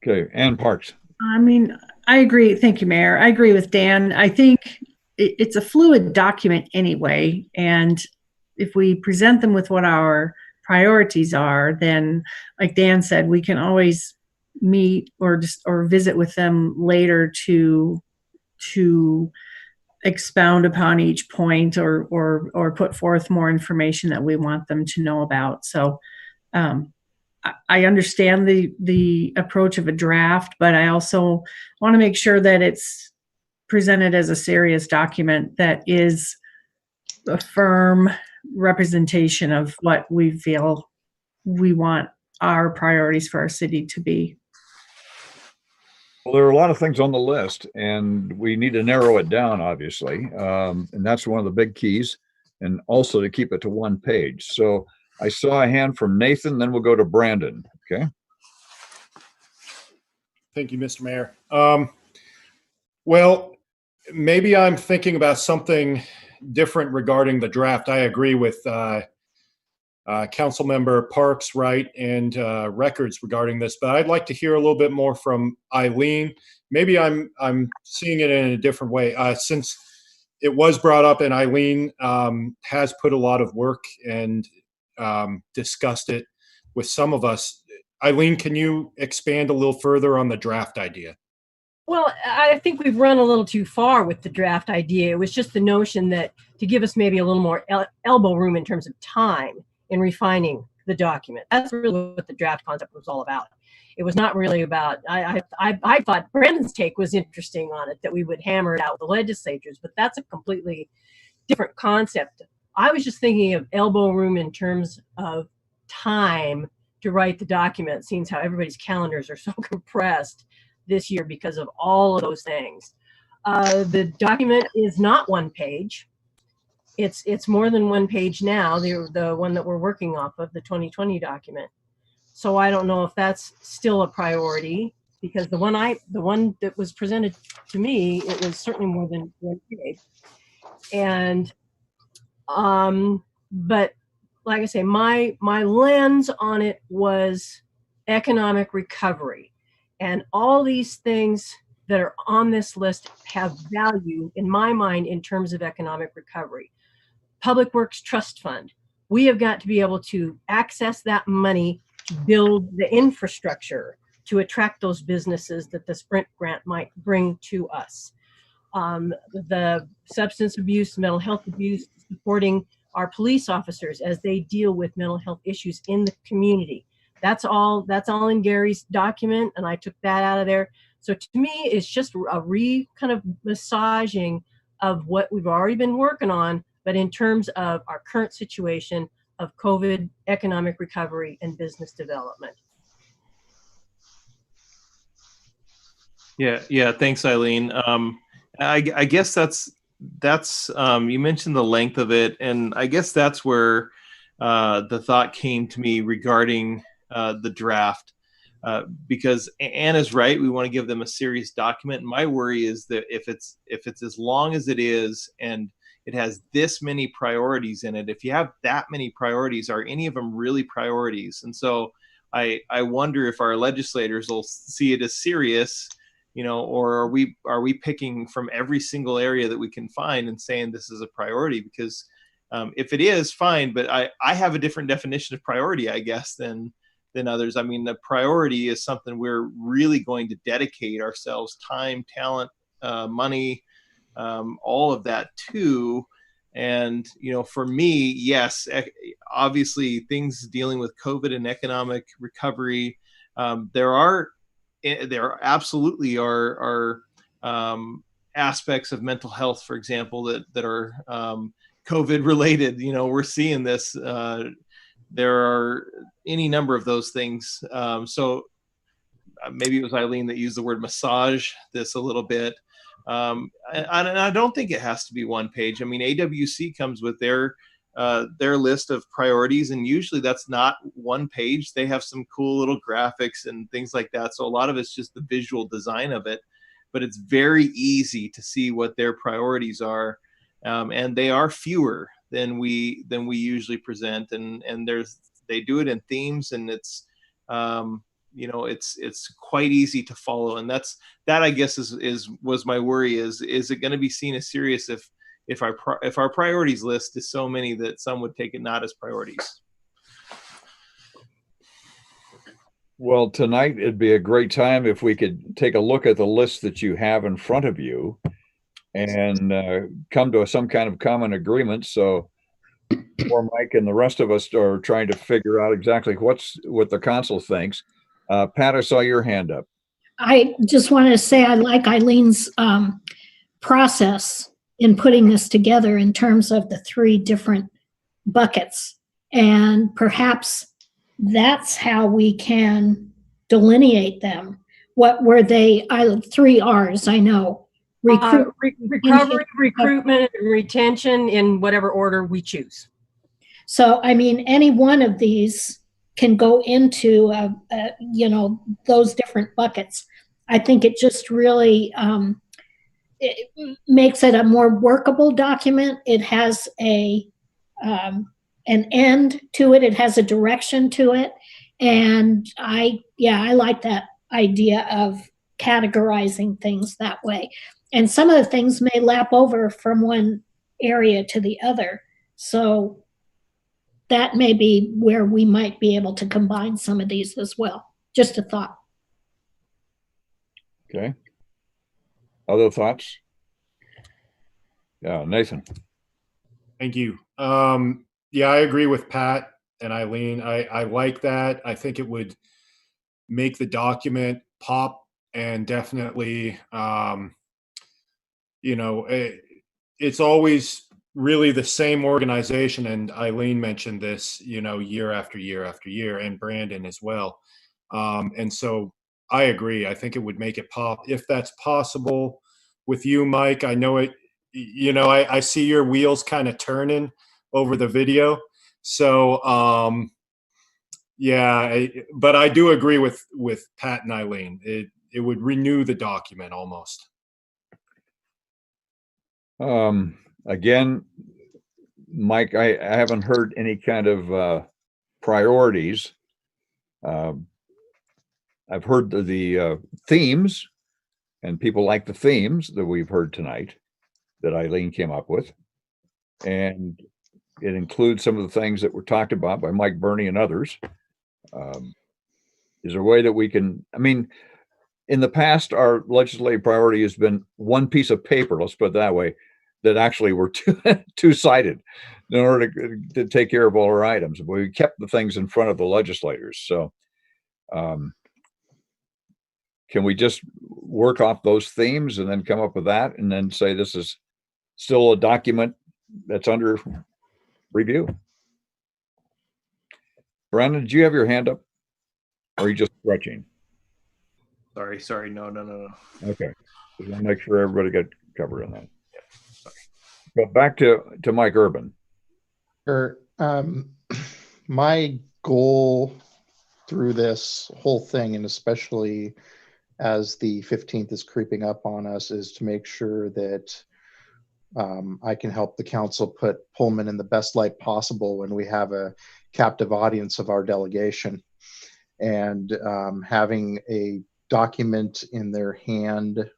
Okay, Ann Parks. I mean, I agree. Thank you, Mayor. I agree with Dan. I think it's a fluid document anyway. And if we present them with what our priorities are, then like Dan said, we can always meet or visit with them later to expound upon each point or put forth more information that we want them to know about. So I understand the approach of a draft, but I also want to make sure that it's presented as a serious document that is a firm representation of what we feel we want our priorities for our city to be. Well, there are a lot of things on the list, and we need to narrow it down, obviously. And that's one of the big keys, and also to keep it to one page. So I saw a hand from Nathan, then we'll go to Brandon. Okay. Thank you, Mr. Mayor. Well, maybe I'm thinking about something different regarding the draft. I agree with Councilmember Parks, Wright, and Records regarding this, but I'd like to hear a little bit more from Eileen. Maybe I'm seeing it in a different way, since it was brought up, and Eileen has put a lot of work and discussed it with some of us. Eileen, can you expand a little further on the draft idea? Well, I think we've run a little too far with the draft idea. It was just the notion that to give us maybe a little more elbow room in terms of time in refining the document. That's really what the draft concept was all about. It was not really about, I thought Brandon's take was interesting on it, that we would hammer it out with the legislatures, but that's a completely different concept. I was just thinking of elbow room in terms of time to write the document, seeing how everybody's calendars are so compressed this year because of all of those things. The document is not one page. It's more than one page now, the one that we're working off of, the 2020 document. So I don't know if that's still a priority, because the one that was presented to me, it was certainly more than one page. And but like I say, my lens on it was economic recovery. And all these things that are on this list have value in my mind in terms of economic recovery. Public Works Trust Fund. We have got to be able to access that money to build the infrastructure to attract those businesses that the Sprint grant might bring to us. The substance abuse, mental health abuse, supporting our police officers as they deal with mental health issues in the community. That's all in Gary's document, and I took that out of there. So to me, it's just a kind of massaging of what we've already been working on, but in terms of our current situation of COVID, economic recovery, and business development. Yeah. Thanks, Eileen. I guess that's that's you mentioned the length of it, and I guess that's where the thought came to me regarding the draft. Because Anna's right, we want to give them a serious document. My worry is that if it's as long as it is and it has this many priorities in it, if you have that many priorities, are any of them really priorities? And so I wonder if our legislators will see it as serious, or are we picking from every single area that we can find and saying this is a priority? Because if it is, fine, but I have a different definition of priority, I guess, than others. I mean, the priority is something we're really going to dedicate ourselves, time, talent, money, all of that to. And, for me, yes, obviously things dealing with COVID and economic recovery, there absolutely are aspects of mental health, for example, that are COVID related. We're seeing this. There are any number of those things. So maybe it was Eileen that used the word massage this a little bit. And I don't think it has to be one page. I mean, AWC comes with their list of priorities, and usually that's not one page. They have some cool little graphics and things like that. So a lot of it's just the visual design of it, but it's very easy to see what their priorities are. And they are fewer than we usually present, and they do it in themes, and it's it's quite easy to follow. And that I guess was my worry, is it going to be seen as serious if our priorities list is so many that some would take it not as priorities? Well, tonight it'd be a great time if we could take a look at the list that you have in front of you and come to some kind of common agreement. So before Mike and the rest of us are trying to figure out exactly what the council thinks. Pat, I saw your hand up. I just wanted to say I like Eileen's process in putting this together in terms of the 3 different buckets. And perhaps that's how we can delineate them. What were they? 3 R's, I know. Recovery, recruitment, and retention in whatever order we choose. So, I mean, any one of these can go into, those different buckets. I think it just really it makes it a more workable document. It has an end to it. It has a direction to it. And I like that idea of categorizing things that way. And some of the things may lap over from one area to the other. So that may be where we might be able to combine some of these as well. Just a thought. Okay. Other thoughts? Yeah, Nathan. Thank you. Yeah, I agree with Pat and Eileen. I like that. I think it would make the document pop, and definitely, it's always really the same organization. And Eileen mentioned this, year after year after year, and Brandon as well. And so I agree. I think it would make it pop if that's possible with you, Mike. I know it. I see your wheels kind of turning over the video. So, but I do agree with Pat and Eileen. It would renew the document almost. Again, Mike, I haven't heard any kind of priorities. I've heard the themes, and people like the themes that we've heard tonight that Eileen came up with. And it includes some of the things that were talked about by Mike Burney and others. Is there a way that we can, I mean, in the past, our legislative priority has been one piece of paper, let's put it that way, that actually were two-sided in order to take care of all our items. But we kept the things in front of the legislators. So can we just work off those themes and then come up with that and then say this is still a document that's under review? Brandon, did you have your hand up? Or are you just stretching? Sorry. No. Okay. Just want to make sure everybody got covered on that. Yeah, sorry. Go back to Mike Urban. Sure. My goal through this whole thing, and especially as the 15th is creeping up on us, is to make sure that I can help the council put Pullman in the best light possible when we have a captive audience of our delegation. And having a document in their hand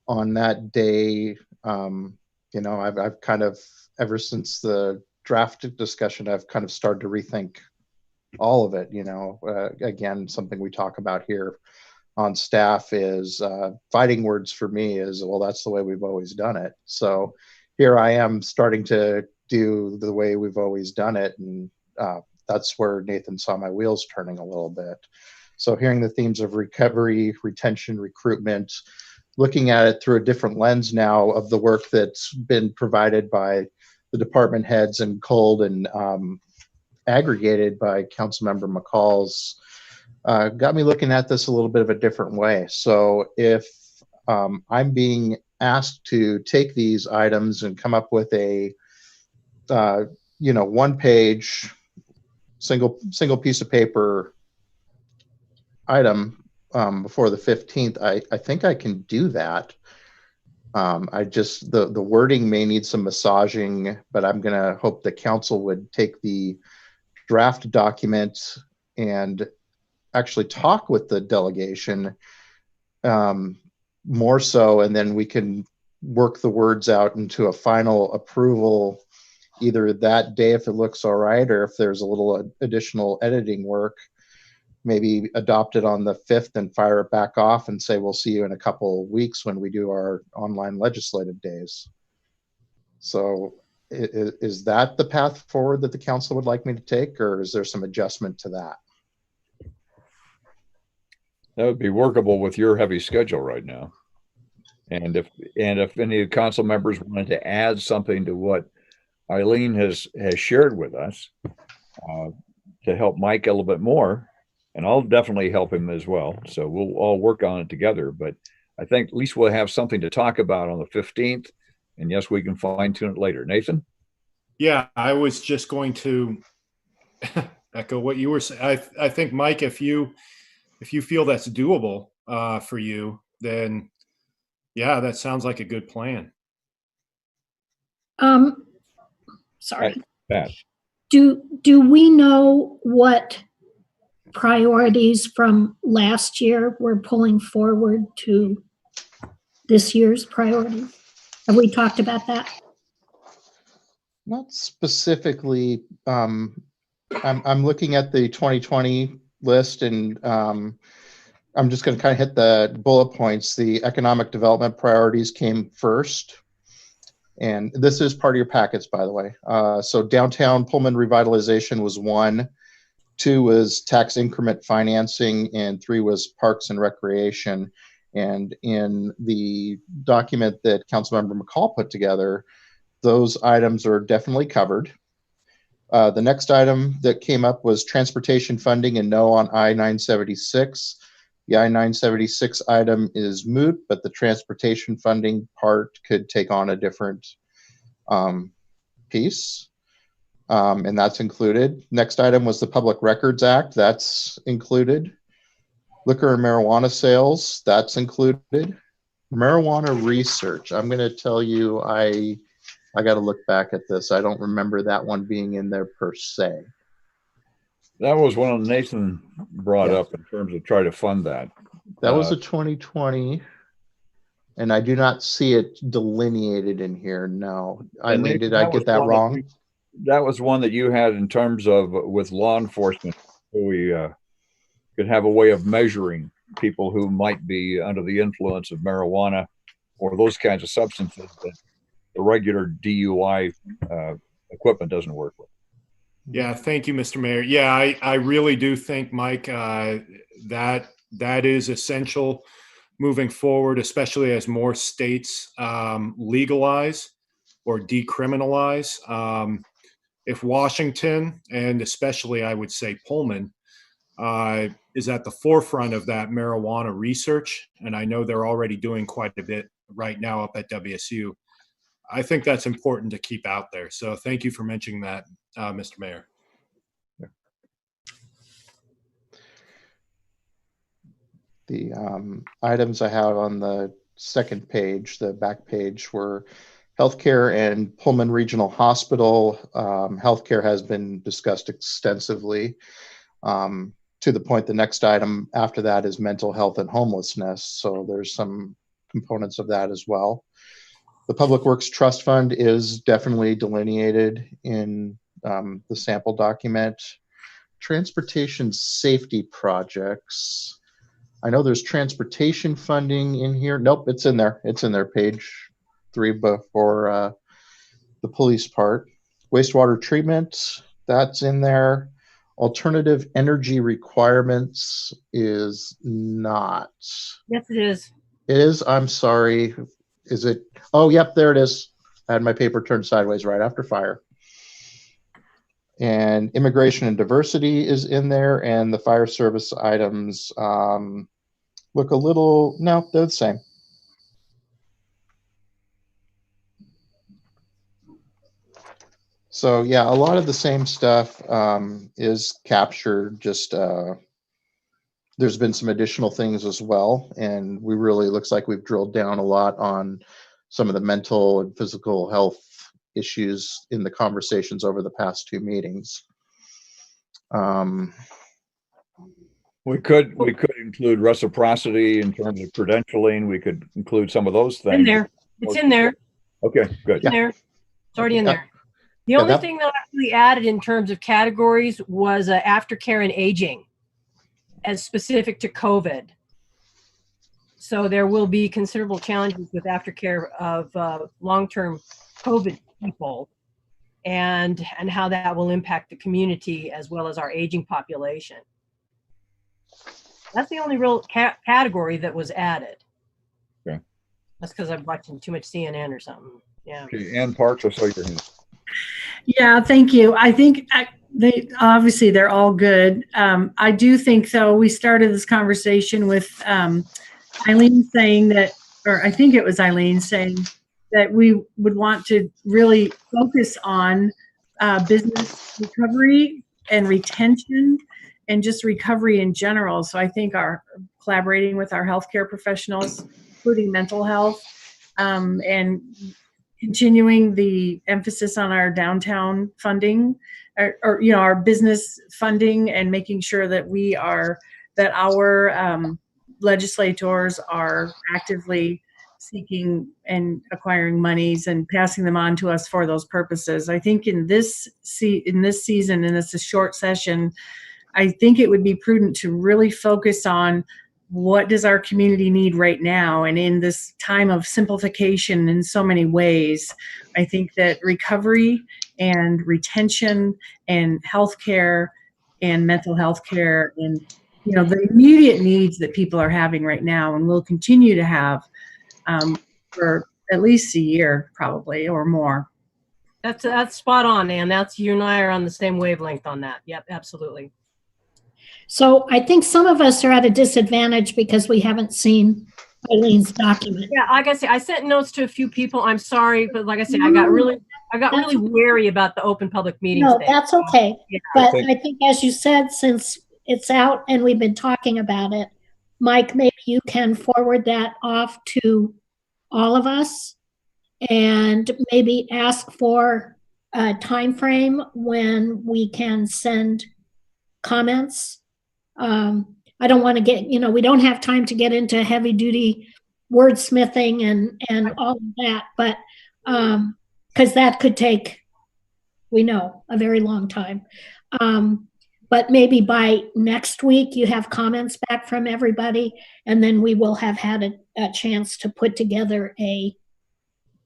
on that day, I've kind of, ever since the draft discussion, I've kind of started to rethink all of it. Again, something we talk about here on staff is fighting words for me is, well, that's the way we've always done it. So here I am starting to do the way we've always done it. And that's where Nathan saw my wheels turning a little bit. So hearing the themes of recovery, retention, recruitment, looking at it through a different lens now of the work that's been provided by the department heads and culled and aggregated by Councilmember McCall's, got me looking at this a little bit of a different way. So if I'm being asked to take these items and come up with a, one-page, single piece of paper item before the 15th, I think I can do that. I just, the wording may need some massaging, but I'm going to hope the council would take the draft document and actually talk with the delegation more so, and then we can work the words out into a final approval either that day if it looks all right, or if there's a little additional editing work, maybe adopt it on the 5th and fire it back off and say we'll see you in a couple of weeks when we do our online legislative days. So is that the path forward that the council would like me to take, or is there some adjustment to that? That would be workable with your heavy schedule right now. And if any council members wanted to add something to what Eileen has shared with us to help Mike a little bit more, and I'll definitely help him as well. So we'll all work on it together. But I think at least we'll have something to talk about on the 15th. And yes, we can fine tune it later. Nathan? Yeah, I was just going to echo what you were saying. I think, Mike, if you feel that's doable for you, then yeah, that sounds like a good plan. Sorry. Pat. Do we know what priorities from last year we're pulling forward to this year's priority? Have we talked about that? Not specifically. I'm looking at the 2020 list, and I'm just going to kind of hit the bullet points. The economic development priorities came first. And this is part of your packets, by the way. So downtown Pullman revitalization was 1. 2 was tax increment financing, and 3 was parks and recreation. And in the document that Councilmember McCall put together, those items are definitely covered. The next item that came up was transportation funding and no on I-976. The I-976 item is moot, but the transportation funding part could take on a different piece. And that's included. Next item was the Public Records Act. That's included. Liquor and marijuana sales, that's included. Marijuana research, I'm going to tell you, I got to look back at this. I don't remember that one being in there per se. That was one Nathan brought up in terms of try to fund that. That was a 2020. And I do not see it delineated in here. No. Eileen, did I get that wrong? That was one that you had in terms of with law enforcement. We could have a way of measuring people who might be under the influence of marijuana or those kinds of substances that the regular DUI equipment doesn't work with. Yeah, thank you, Mr. Mayor. Yeah, I really do think, Mike, that is essential moving forward, especially as more states legalize or decriminalize. If Washington, and especially I would say Pullman, is at the forefront of that marijuana research, and I know they're already doing quite a bit right now up at WSU, I think that's important to keep out there. So thank you for mentioning that, Mr. Mayor. The items I have on the second page, the back page, were healthcare and Pullman Regional Hospital. Healthcare has been discussed extensively, to the point the next item after that is mental health and homelessness. So there's some components of that as well. The Public Works Trust Fund is definitely delineated in the sample document. Transportation safety projects. I know there's transportation funding in here. Nope, it's in there. It's in there, page 3 before the police part. Wastewater treatment, that's in there. Alternative energy requirements is not. Yes, it is. It is? I'm sorry. Is it? Oh, yep, there it is. I had my paper turned sideways right after fire. And immigration and diversity is in there, and the fire service items look a little, no, they're the same. So yeah, a lot of the same stuff is captured, just there's been some additional things as well, and we really, looks like we've drilled down a lot on some of the mental and physical health issues in the conversations over the past 2 meetings. We could include reciprocity in terms of credentialing. We could include some of those things. In there. It's in there. Okay, good. It's in there. It's already in there. The only thing that I really added in terms of categories was aftercare and aging as specific to COVID. So there will be considerable challenges with aftercare of long-term COVID people and how that will impact the community as well as our aging population. That's the only real category that was added. Okay. That's because I'm watching too much CNN or something. Yeah. Okay, Ann Parks, I saw your hand. Yeah, thank you. I think they obviously they're all good. I do think though we started this conversation with Eileen saying that, or I think it was Eileen saying that we would want to really focus on business recovery and retention and just recovery in general. So I think our collaborating with our healthcare professionals, including mental health, and continuing the emphasis on our downtown funding or you know, our business funding, and making sure that that our legislators are actively seeking and acquiring monies and passing them on to us for those purposes. I think in this season, and it's a short session, I think it would be prudent to really focus on what does our community need right now. And in this time of simplification in so many ways, I think that recovery and retention and healthcare and mental health care and, you know, the immediate needs that people are having right now and will continue to have for at least a year probably or more. That's spot on, Ann. You and I are on the same wavelength on that. Yep, absolutely. So I think some of us are at a disadvantage because we haven't seen Eileen's document. Yeah, like I say, I sent notes to a few people. I'm sorry, but like I said, I got really wary about the open public meetings. No, that's okay. Yeah. But I think, as you said, since it's out and we've been talking about it, Mike, maybe you can forward that off to all of us and maybe ask for a time frame when we can send comments. I don't want to get, we don't have time to get into heavy duty wordsmithing and all of that, but because that could take, we know, a very long time. But maybe by next week you have comments back from everybody, and then we will have had a chance to put together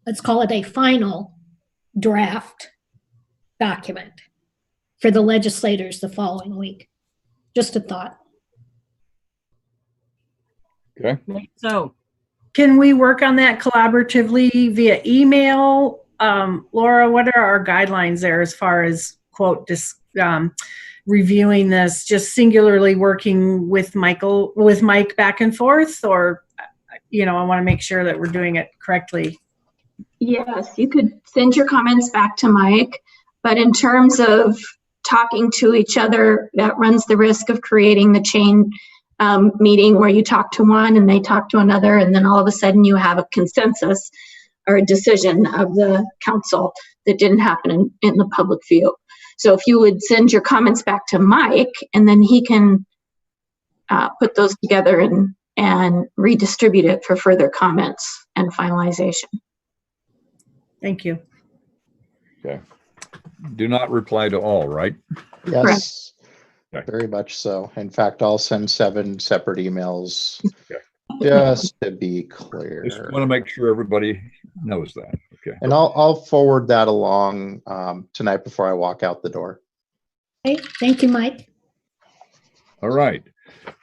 let's call it a final draft document for the legislators the following week. Just a thought. Okay. So can we work on that collaboratively via email? Laura, what are our guidelines there as far as, quote, reviewing this, just singularly working with Mike back and forth, or, I want to make sure that we're doing it correctly. Yes, you could send your comments back to Mike, but in terms of talking to each other, that runs the risk of creating the chain meeting where you talk to one and they talk to another, and then all of a sudden you have a consensus or a decision of the council that didn't happen in the public view. So if you would send your comments back to Mike, and then he can put those together and redistribute it for further comments and finalization. Thank you. Okay. Do not reply to all, right? Yes, okay. Very much so. In fact, I'll send 7 separate emails okay. just to be clear. Just want to make sure everybody knows that. Okay. And I'll forward that along tonight before I walk out the door. Okay, thank you, Mike. All right.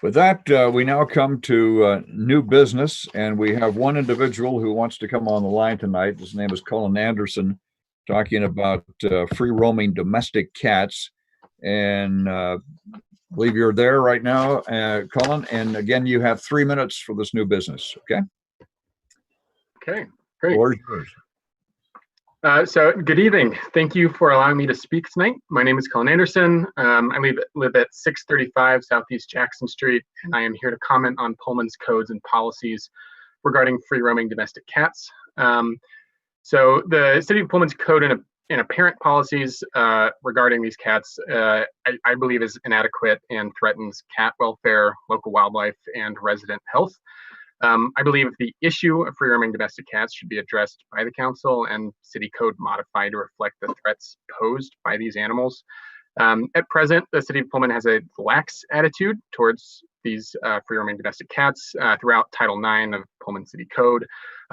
With that, we now come to new business, and we have one individual who wants to come on the line tonight. His name is Colin Anderson, talking about free roaming domestic cats. And I believe you're there right now, Colin. And again, you have 3 minutes for this new business. Okay. Okay, great. Floor is yours. So good evening. Thank you for allowing me to speak tonight. My name is Colin Anderson. I live at 635 Southeast Jackson Street, and I am here to comment on Pullman's codes and policies regarding free roaming domestic cats. So the City of Pullman's code and apparent policies regarding these cats, I believe is inadequate and threatens cat welfare, local wildlife, and resident health. I believe the issue of free roaming domestic cats should be addressed by the council and city code modified to reflect the threats posed by these animals. At present, the City of Pullman has a lax attitude towards these free roaming domestic cats. Throughout Title IX of Pullman City Code,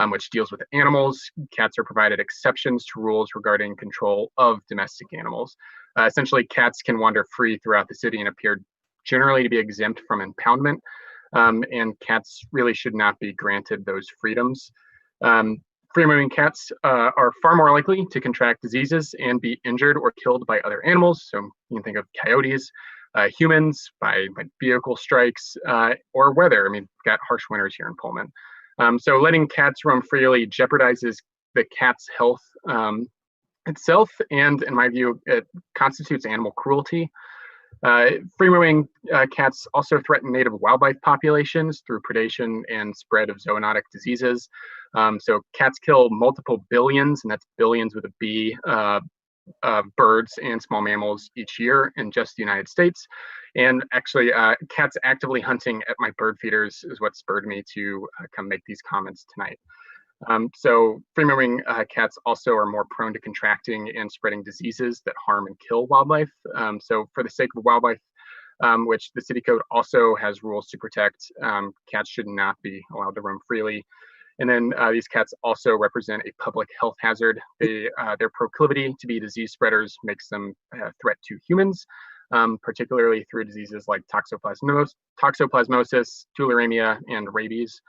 which deals with animals, cats are provided exceptions to rules regarding control of domestic animals. Essentially, cats can wander free throughout the city and appear generally to be exempt from impoundment. And cats really should not be granted those freedoms. Free roaming cats are far more likely to contract diseases and be injured or killed by other animals. So you can think of coyotes, humans, by vehicle strikes, or weather. I mean, we've got harsh winters here in Pullman. So letting cats roam freely jeopardizes the cat's health itself, and in my view, it constitutes animal cruelty. Free roaming cats also threaten native wildlife populations through predation and spread of zoonotic diseases. So cats kill multiple billions, and that's billions with a B, birds and small mammals each year in just the United States. And actually, cats actively hunting at my bird feeders is what spurred me to come make these comments tonight. So free roaming cats also are more prone to contracting and spreading diseases that harm and kill wildlife. So for the sake of wildlife, which the city code also has rules to protect, cats should not be allowed to roam freely. And then these cats also represent a public health hazard. Their proclivity to be disease spreaders makes them a threat to humans, particularly through diseases like toxoplasmosis, tularemia, and rabies.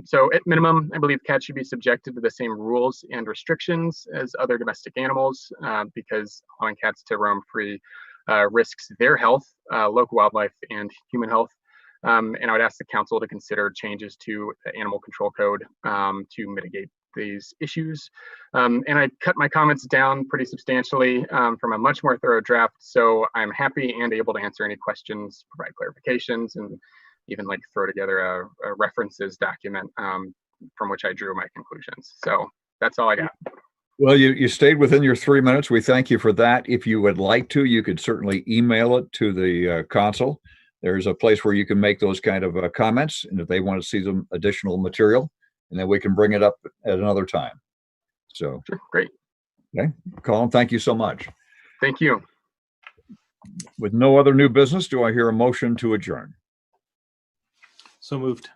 So at minimum, I believe cats should be subjected to the same rules and restrictions as other domestic animals, because allowing cats to roam free risks their health, local wildlife, and human health. And I would ask the council to consider changes to the animal control code to mitigate these issues. And I cut my comments down pretty substantially from a much more thorough draft. So I'm happy and able to answer any questions, provide clarifications, and even like throw together a references document from which I drew my conclusions. So that's all I got. Well, you stayed within your 3 minutes. We thank you for that. If you would like to, you could certainly email it to the council. There's a place where you can make those kind of comments, and if they want to see some additional material, and then we can bring it up at another time. So sure, great. Okay, Colin, thank you so much. Thank you. With no other new business, do I hear a motion to adjourn? So moved.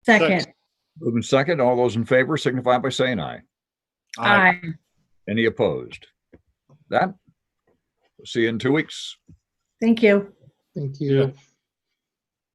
Second. Moving second. All those in favor signify by saying aye. Aye. Any opposed? That. We'll see you in 2 weeks. Thank you. Thank you. Yeah.